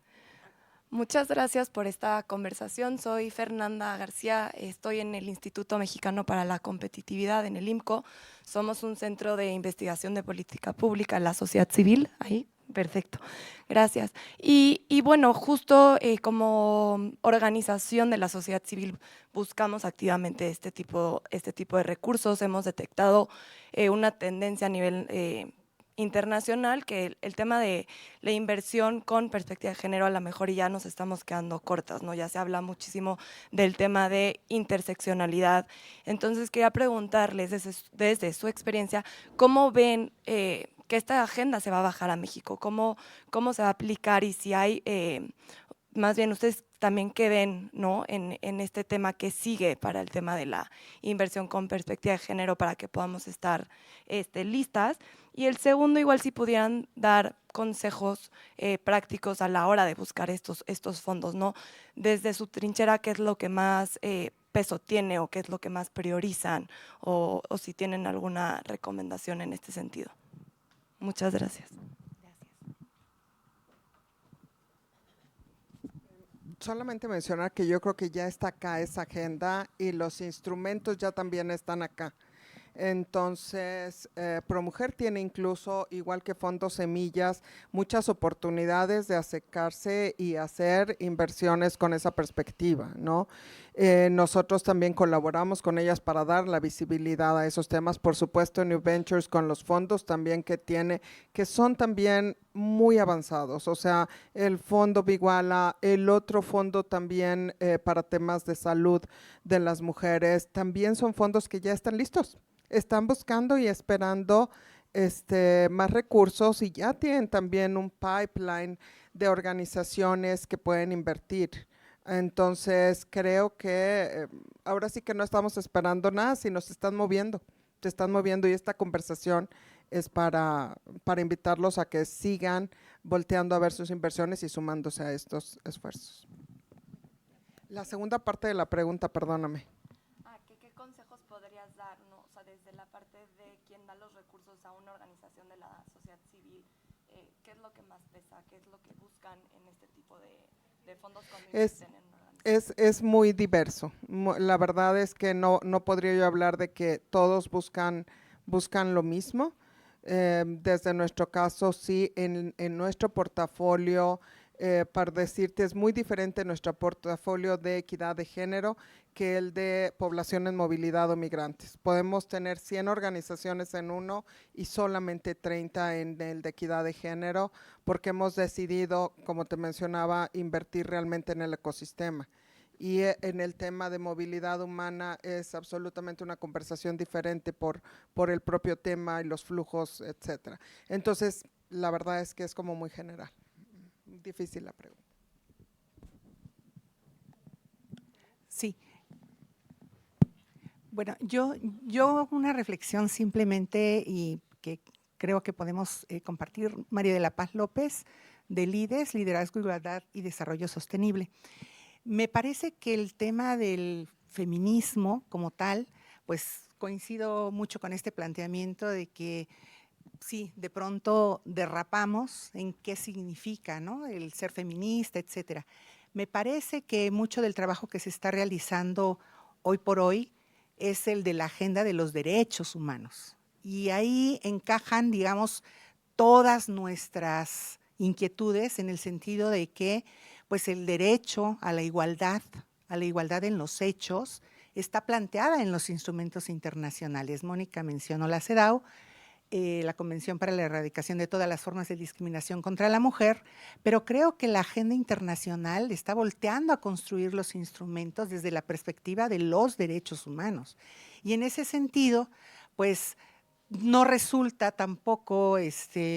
Muchas gracias por esta conversación. Soy Fernanda García, estoy en el Instituto Mexicano para la Competitividad, en el IMCO. Somos un centro de investigación de política pública en la sociedad civil. Ahí, perfecto, gracias. Y bueno, justo como organización de la sociedad civil buscamos activamente este tipo de recursos. Hemos detectado una tendencia a nivel internacional, que el tema de la inversión con perspectiva de género a lo mejor ya nos estamos quedando cortas, ¿no? Ya se habla muchísimo del tema de interseccionalidad. Entonces quería preguntarles desde su experiencia, ¿cómo ven que esta agenda se va a bajar a México? ¿Cómo se va a aplicar? Y si hay, más bien ustedes también qué ven, ¿no? en este tema que sigue para el tema de la inversión con perspectiva de género para que podamos estar listas. Y el segundo, igual si pudieran dar consejos prácticos a la hora de buscar estos fondos, ¿no? Desde su trinchera, ¿qué es lo que más peso tiene o qué es lo que más priorizan? O si tienen alguna recomendación en este sentido. Muchas gracias. Solamente mencionar que yo creo que ya está acá esa agenda y los instrumentos ya también están acá. Entonces, ProMujer tiene incluso, igual que Fondo Semillas, muchas oportunidades de acercarse y hacer inversiones con esa perspectiva, ¿no? Nosotros también colaboramos con ellas para dar la visibilidad a esos temas. Por supuesto, New Ventures con los fondos también que son también muy avanzados. O sea, el Fondo Biguala, el otro fondo también para temas de salud de las mujeres, también son fondos que ya están listos. Están buscando y esperando más recursos y ya tienen también un pipeline de organizaciones que pueden invertir. Entonces, creo que ahora sí que no estamos esperando nada, sino se están moviendo y esta conversación es para invitarlos a que sigan volteando a ver sus inversiones y sumándose a estos esfuerzos. La segunda parte de la pregunta, perdóname. ¿Qué consejos podrías dar, ¿no? O sea, desde la parte de quien da los recursos a una organización de la sociedad civil, ¿qué es lo que más pesa? ¿Qué es lo que buscan en este tipo de fondos cuando invierten en una organización? Es muy diverso. La verdad es que no podría yo hablar de que todos buscan lo mismo. Desde nuestro caso, sí, en nuestro portafolio, para decirte, es muy diferente nuestro portafolio de equidad de género que el de población en movilidad o migrantes. Podemos tener 100 organizaciones en uno y solamente 30 en el de equidad de género, porque hemos decidido, como te mencionaba, invertir realmente en el ecosistema. Y en el tema de movilidad humana es absolutamente una conversación diferente por el propio tema y los flujos, etcétera. Entonces, la verdad es que es como muy general. Difícil la pregunta. Sí. Bueno, yo una reflexión simplemente y que creo que podemos compartir, María de la Paz López, de LIDES, Liderazgo, Igualdad y Desarrollo Sostenible. Me parece que el tema del feminismo como tal, pues coincido mucho con este planteamiento de que sí, de pronto derrapamos en qué significa, ¿no? El ser feminista, etcétera. Me parece que mucho del trabajo que se está realizando hoy por hoy es el de la agenda de los derechos humanos. Y ahí encajan, digamos, todas nuestras inquietudes en el sentido de que pues el derecho a la igualdad en los hechos, está planteada en los instrumentos internacionales. Mónica mencionó la CEDAW, la Convención para la Erradicación de todas las formas de discriminación contra la mujer, pero creo que la agenda internacional está volteando a construir los instrumentos desde la perspectiva de los derechos humanos. Y en ese sentido, pues no resulta tampoco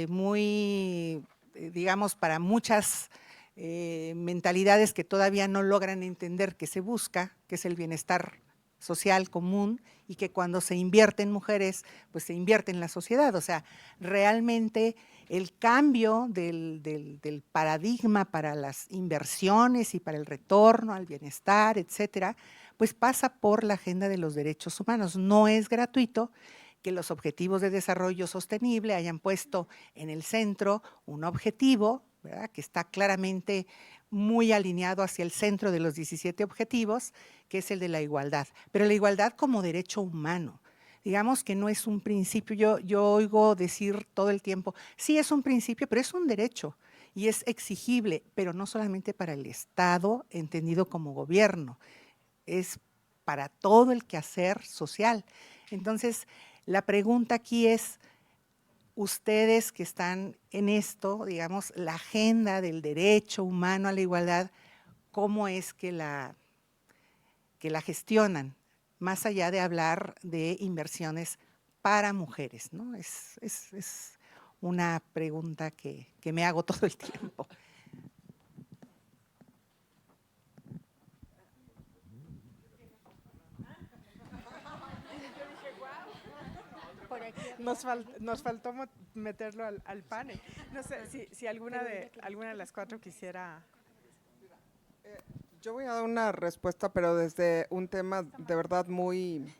muy, digamos, para muchas mentalidades que todavía no logran entender que se busca, que es el bienestar social común, y que cuando se invierte en mujeres, pues se invierte en la sociedad. O sea, realmente el cambio del paradigma para las inversiones y para el retorno al bienestar, etcétera, pues pasa por la agenda de los derechos humanos. No es gratuito que los objetivos de desarrollo sostenible hayan puesto en el centro un objetivo, ¿verdad?, que está claramente muy alineado hacia el centro de los 17 objetivos, que es el de la igualdad. Pero la igualdad como derecho humano. Digamos que no es un principio, yo oigo decir todo el tiempo, sí es un principio, pero es un derecho y es exigible, pero no solamente para el Estado entendido como gobierno, es para todo el quehacer social. Entonces, la pregunta aquí es, ustedes que están en esto, digamos, la agenda del derecho humano a la igualdad, ¿cómo es que la gestionan? Más allá de hablar de inversiones para mujeres, ¿no? Es una pregunta que me hago todo el tiempo. Nos faltó meterlo al panel. No sé si alguna de las cuatro quisiera. Yo voy a dar una respuesta, pero desde un tema de verdad muy,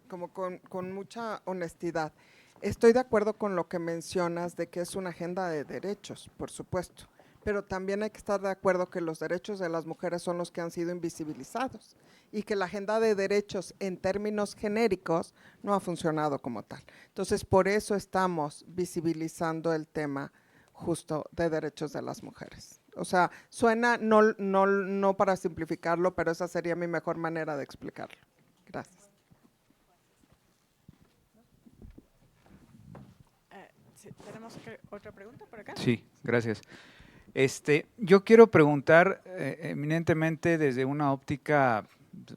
como con mucha honestidad. Estoy de acuerdo con lo que mencionas de que es una agenda de derechos, por supuesto, pero también hay que estar de acuerdo que los derechos de las mujeres son los que han sido invisibilizados y que la agenda de derechos en términos genéricos no ha funcionado como tal. Entonces, por eso estamos visibilizando el tema justo de derechos de las mujeres. O sea, suena, no para simplificarlo, pero esa sería mi mejor manera de explicarlo. Gracias. ¿Tenemos otra pregunta por acá? Sí, gracias. Yo quiero preguntar eminentemente desde una óptica,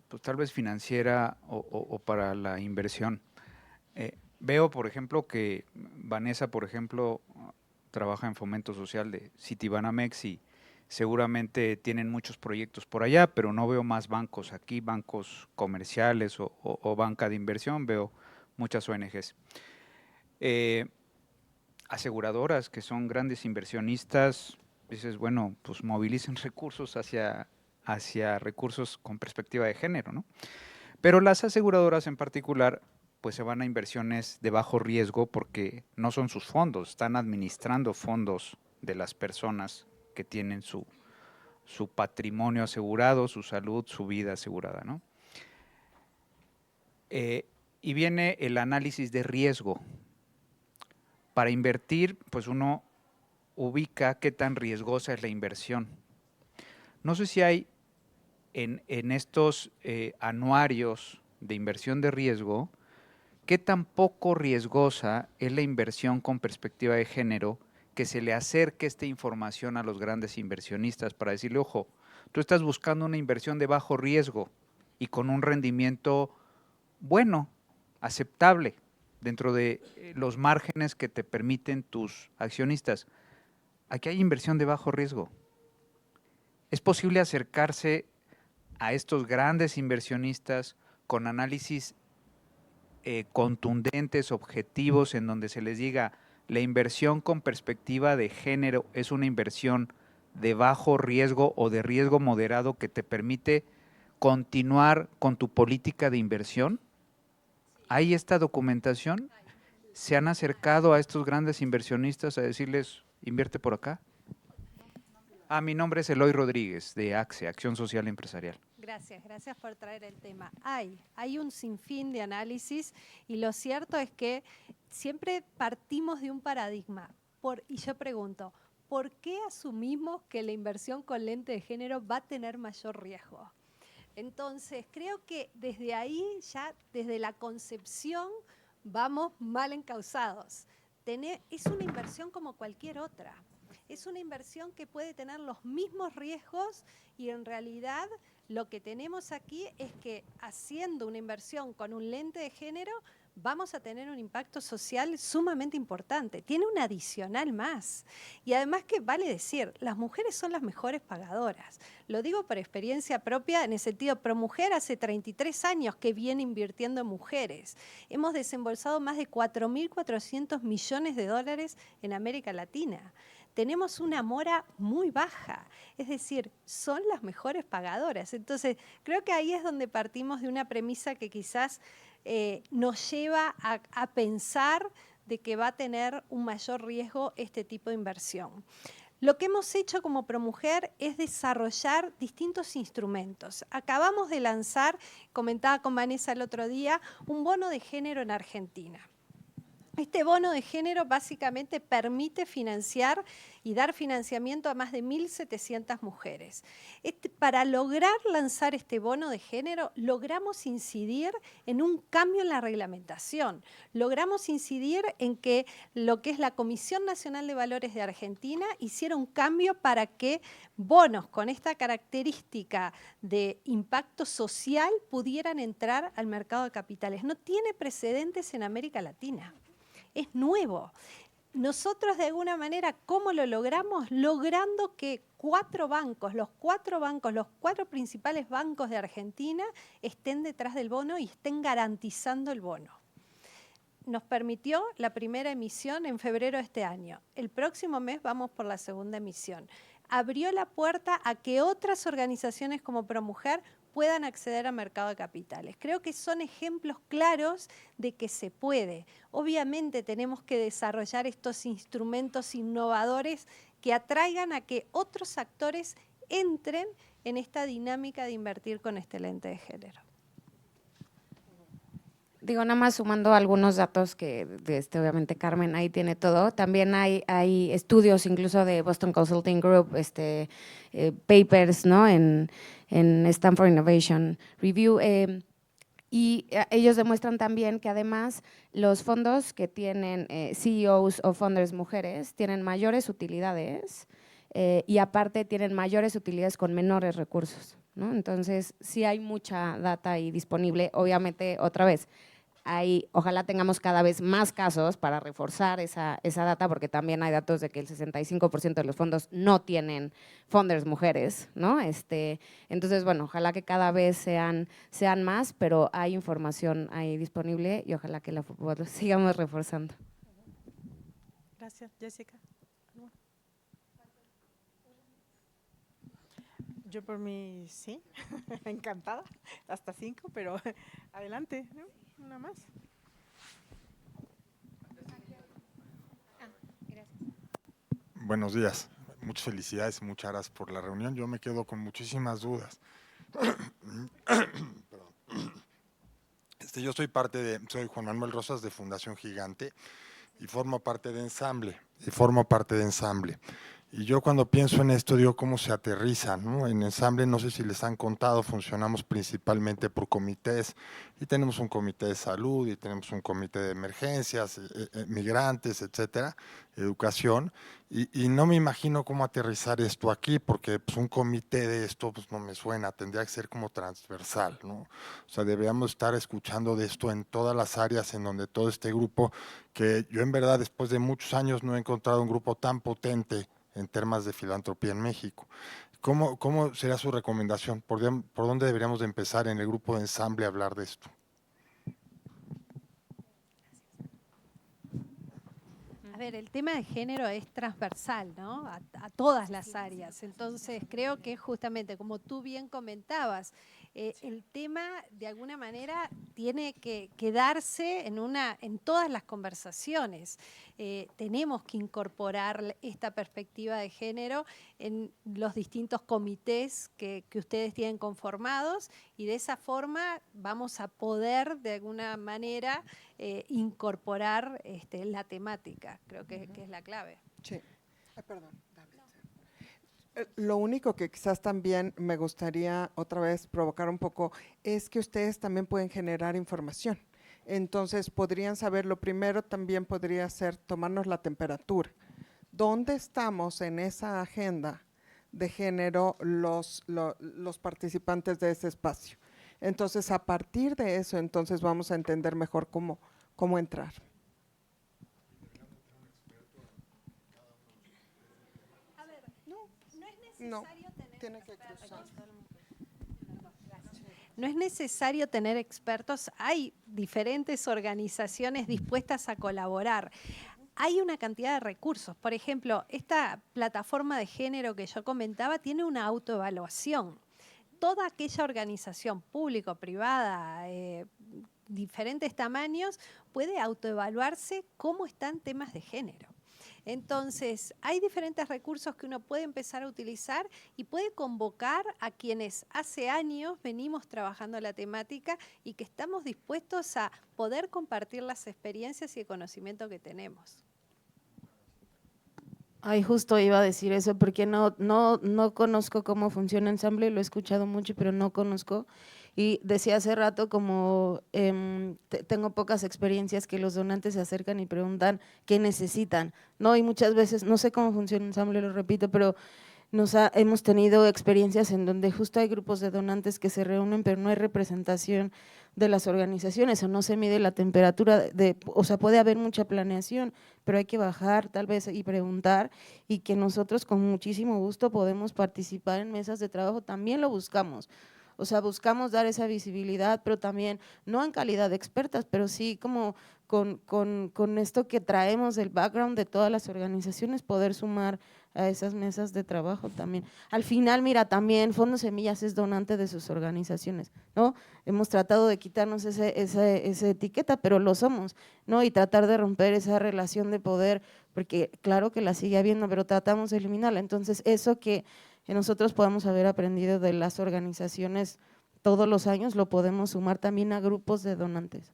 pues, tal vez financiera o para la inversión. Veo, por ejemplo, que Vanessa, por ejemplo, trabaja en fomento social de Citibanamex y seguramente tienen muchos proyectos por allá, pero no veo más bancos aquí, bancos comerciales o banca de inversión, veo muchas ONGs. Aseguradoras que son grandes inversionistas, dices, bueno, pues movilicen recursos hacia recursos con perspectiva de género, ¿no? Pero las aseguradoras en particular, pues se van a inversiones de bajo riesgo porque no son sus fondos, están administrando fondos de las personas que tienen su patrimonio asegurado, su salud, su vida asegurada, ¿no? Y viene el análisis de riesgo. Para invertir, pues uno ubica qué tan riesgosa es la inversión. No sé si hay en estos anuarios de inversión de riesgo, qué tan poco riesgosa es la inversión con perspectiva de género, que se le acerque esta información a los grandes inversionistas para decirle, ojo, tú estás buscando una inversión de bajo riesgo y con un rendimiento bueno, aceptable, dentro de los márgenes que te permiten tus accionistas. Aquí hay inversión de bajo riesgo. ¿Es posible acercarse a estos grandes inversionistas con análisis contundentes, objetivos, en donde se les diga, la inversión con perspectiva de género es una inversión de bajo riesgo o de riesgo moderado que te permite continuar con tu política de inversión? ¿Hay esta documentación? ¿Se han acercado a estos grandes inversionistas a decirles, invierte por acá? Mi nombre es Eloy Rodríguez, de AXE, Acción Social Empresarial. Gracias por traer el tema. Hay un sinfín de análisis y lo cierto es que siempre partimos de un paradigma. Y yo pregunto, ¿por qué asumimos que la inversión con lente de género va a tener mayor riesgo? Entonces, creo que desde ahí, ya desde la concepción, vamos mal encausados. Es una inversión como cualquier otra. Es una inversión que puede tener los mismos riesgos y en realidad lo que tenemos aquí es que haciendo una inversión con un lente de género vamos a tener un impacto social sumamente importante. Tiene un adicional más. Y además que vale decir, las mujeres son las mejores pagadoras. Lo digo por experiencia propia en el sentido, ProMujer hace 33 años que viene invirtiendo en mujeres. Hemos desembolsado más de 4.400 millones de dólares en América Latina. Tenemos una mora muy baja, es decir, son las mejores pagadoras. Entonces, creo que ahí es donde partimos de una premisa que quizás nos lleva a pensar de que va a tener un mayor riesgo este tipo de inversión. Lo que hemos hecho como ProMujer es desarrollar distintos instrumentos. Acabamos de lanzar, comentaba con Vanessa el otro día, un bono de género en Argentina. Este bono de género básicamente permite financiar y dar financiamiento a más de 1.700 mujeres. Para lograr lanzar este bono de género, logramos incidir en un cambio en la reglamentación. Logramos incidir en que lo que es la Comisión Nacional de Valores de Argentina hiciera un cambio para que bonos con esta característica de impacto social pudieran entrar al mercado de capitales. No tiene precedentes en América Latina. Es nuevo. Nosotros de alguna manera, ¿cómo lo logramos? Logrando que los cuatro principales bancos de Argentina estén detrás del bono y estén garantizando el bono. Nos permitió la primera emisión en febrero de este año. El próximo mes vamos por la segunda emisión. Abrió la puerta a que otras organizaciones como ProMujer puedan acceder al mercado de capitales. Creo que son ejemplos claros de que se puede. Obviamente tenemos que desarrollar estos instrumentos innovadores que atraigan a que otros actores entren en esta dinámica de invertir con este lente de género. Digo, nada más sumando algunos datos que obviamente Carmen ahí tiene todo. También hay estudios incluso de Boston Consulting Group, papers, ¿no? En Stanford Innovation Review. Y ellos demuestran también que además los fondos que tienen CEOs o founders mujeres tienen mayores utilidades y aparte tienen mayores utilidades con menores recursos, ¿no? Entonces, sí hay mucha data ahí disponible. Obviamente, otra vez, ojalá tengamos cada vez más casos para reforzar esa data, porque también hay datos de que el 65% de los fondos no tienen founders mujeres, ¿no? Entonces, bueno, ojalá que cada vez sean más, pero hay información ahí disponible y ojalá que la sigamos reforzando. Gracias, Jessica. Yo por mí sí, encantada, hasta 5, pero adelante, ¿no? Una más. Buenos días, muchas felicidades y muchas gracias por la reunión. Yo me quedo con muchísimas dudas. Yo soy Juan Manuel Rosas de Fundación Gigante y formo parte de Ensamble. Y yo cuando pienso en esto digo cómo se aterriza, ¿no? En Ensamble, no sé si les han contado, funcionamos principalmente por comités y tenemos un comité de salud y tenemos un comité de emergencias, migrantes, etcétera, educación, y no me imagino cómo aterrizar esto aquí porque pues, un comité de esto pues, no me suena, tendría que ser como transversal, ¿no? O sea, deberíamos estar escuchando de esto en todas las áreas en donde todo este grupo, que yo en verdad después de muchos años no he encontrado un grupo tan potente en temas de filantropía en México. ¿Cómo sería su recomendación? ¿Por dónde deberíamos de empezar en el grupo de Ensamble a hablar de esto? A ver, el tema de género es transversal, ¿no? A todas las áreas. Entonces, creo que justamente, como tú bien comentabas, el tema, de alguna manera, tiene que quedarse en todas las conversaciones. Tenemos que incorporar esta perspectiva de género en los distintos comités que ustedes tienen conformados y de esa forma vamos a poder, de alguna manera, incorporar la temática. Creo que es la clave. Sí. Perdón. Lo único que quizás también me gustaría otra vez provocar un poco es que ustedes también pueden generar información. Entonces podrían saber, lo primero también podría ser tomarnos la temperatura. ¿Dónde estamos en esa agenda de género los participantes de ese espacio? Entonces, a partir de eso, entonces vamos a entender mejor cómo entrar. A ver, no es necesario tener expertos. No es necesario tener expertos, hay diferentes organizaciones dispuestas a colaborar. Hay una cantidad de recursos. Por ejemplo, esta plataforma de género que yo comentaba tiene una autoevaluación. Toda aquella organización pública o privada, diferentes tamaños, puede autoevaluarse cómo están temas de género. Entonces, hay diferentes recursos que uno puede empezar a utilizar y puede convocar a quienes hace años venimos trabajando la temática y que estamos dispuestos a poder compartir las experiencias y el conocimiento que tenemos. Ay, justo iba a decir eso, porque no conozco cómo funciona Ensamble, lo he escuchado mucho, pero no conozco. Y decía hace rato como tengo pocas experiencias que los donantes se acercan y preguntan qué necesitan, ¿no? Y muchas veces, no sé cómo funciona Ensamble, lo repito, pero hemos tenido experiencias en donde justo hay grupos de donantes que se reúnen, pero no hay representación de las organizaciones o no se mide la temperatura, o sea, puede haber mucha planeación, pero hay que bajar tal vez y preguntar, y que nosotros con muchísimo gusto podemos participar en mesas de trabajo, también lo buscamos. O sea, buscamos dar esa visibilidad, pero también no en calidad de expertas, pero sí como con esto que traemos del background de todas las organizaciones, poder sumar a esas mesas de trabajo también. Al final, mira, también Fondo Semillas es donante de sus organizaciones, ¿no? Hemos tratado de quitarnos esa etiqueta, pero lo somos, ¿no? Y tratar de romper esa relación de poder, porque claro que la sigue habiendo, pero tratamos de eliminarla. Entonces, eso que nosotros podamos haber aprendido de las organizaciones todos los años, lo podemos sumar también a grupos de donantes.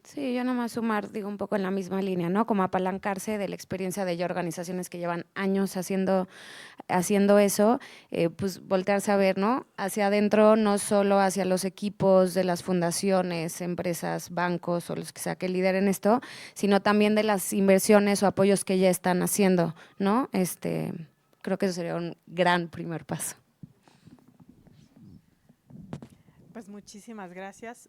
Sí, yo nomás sumar, digo, un poco en la misma línea, ¿no? Como apalancarse de la experiencia de ya organizaciones que llevan años haciendo eso, pues voltearse a ver, ¿no? Hacia adentro, no solo hacia los equipos de las fundaciones, empresas, bancos o los que sea que lideren esto, sino también de las inversiones o apoyos que ya están haciendo, ¿no? Creo que eso sería un gran primer paso. Pues muchísimas gracias.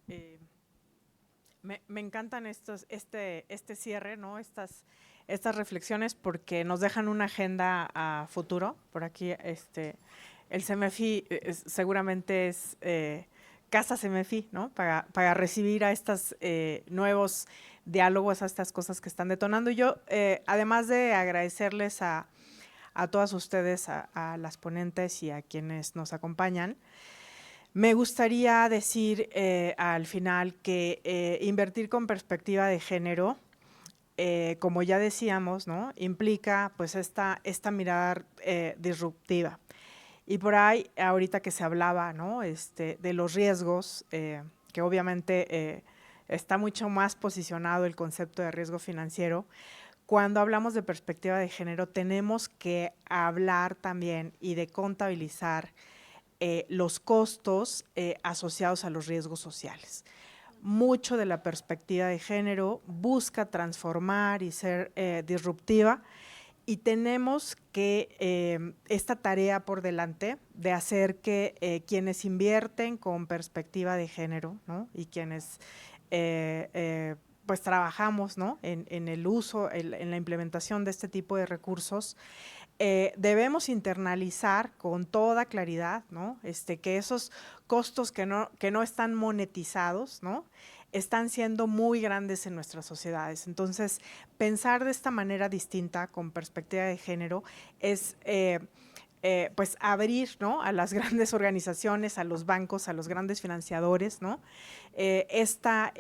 Me encantan este cierre, ¿no? Estas reflexiones, porque nos dejan una agenda a futuro. Por aquí el CEMEFI seguramente es casa CEMEFI, ¿no? Para recibir a estos nuevos diálogos, a estas cosas que están detonando. Y yo, además de agradecerles a todas ustedes, a las ponentes y a quienes nos acompañan, me gustaría decir al final que invertir con perspectiva de género, como ya decíamos, ¿no? Implica pues esta mirada disruptiva. Y por ahí, ahorita que se hablaba, ¿no? De los riesgos, que obviamente está mucho más posicionado el concepto de riesgo financiero. Cuando hablamos de perspectiva de género, tenemos que hablar también y de contabilizar los costos asociados a los riesgos sociales. Mucho de la perspectiva de género busca transformar y ser disruptiva, y tenemos que esta tarea por delante de hacer que quienes invierten con perspectiva de género, ¿no? Y quienes pues trabajamos, ¿no? en el uso, en la implementación de este tipo de recursos, debemos internalizar con toda claridad, ¿no? Que esos costos que no están monetizados, ¿no? Están siendo muy grandes en nuestras sociedades. Entonces, pensar de esta manera distinta, con perspectiva de género, es pues abrir, ¿no? a las grandes organizaciones, a los bancos, a los grandes financiadores, ¿no? esta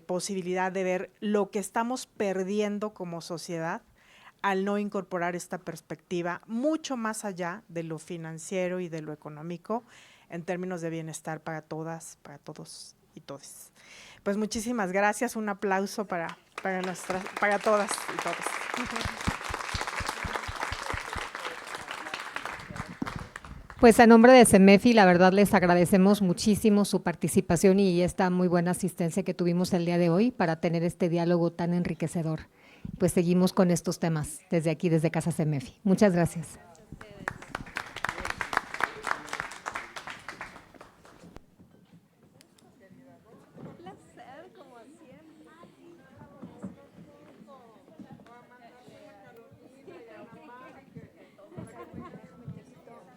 posibilidad de ver lo que estamos perdiendo como sociedad al no incorporar esta perspectiva mucho más allá de lo financiero y de lo económico, en términos de bienestar para todas, para todos y todes. Pues muchísimas gracias, un aplauso para todas y todos. Pues a nombre de CEMEFI, la verdad les agradecemos muchísimo su participación y esta muy buena asistencia que tuvimos el día de hoy para tener este diálogo tan enriquecedor. Pues seguimos con estos temas desde aquí, desde Casa CEMEFI. Muchas gracias.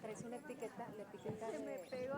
Traes una etiqueta, la etiqueta de...